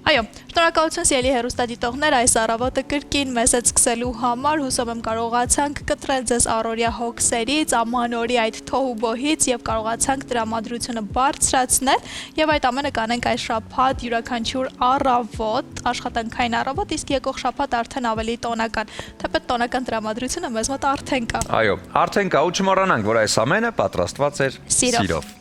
Այո, շնորհակալություն սիրելի հեռուստադիտողներ, այս առավոտը կրկին մեզ հետ սկսելու համար, հուսով եմ կարողացանք կտրել ձեզ առօրյա հոգսերից, ամանորի այդ թոհուբոհից եւ կարողացանք տրամադրությունը բարձրացնել եւ այդ ամենը կանենք այս շաբաթ յուրաքանչյուր առավոտ, աշխատանքային առավոտ, իսկ եկող շաբաթ արդեն ավելի տոնական, թեպետ տոնական տրամադրությունը մեզ մոտ արդեն կա։ Այո, արդեն կա ու չմոռանանք, որ այս ամենը պատրաստված էր սիրով։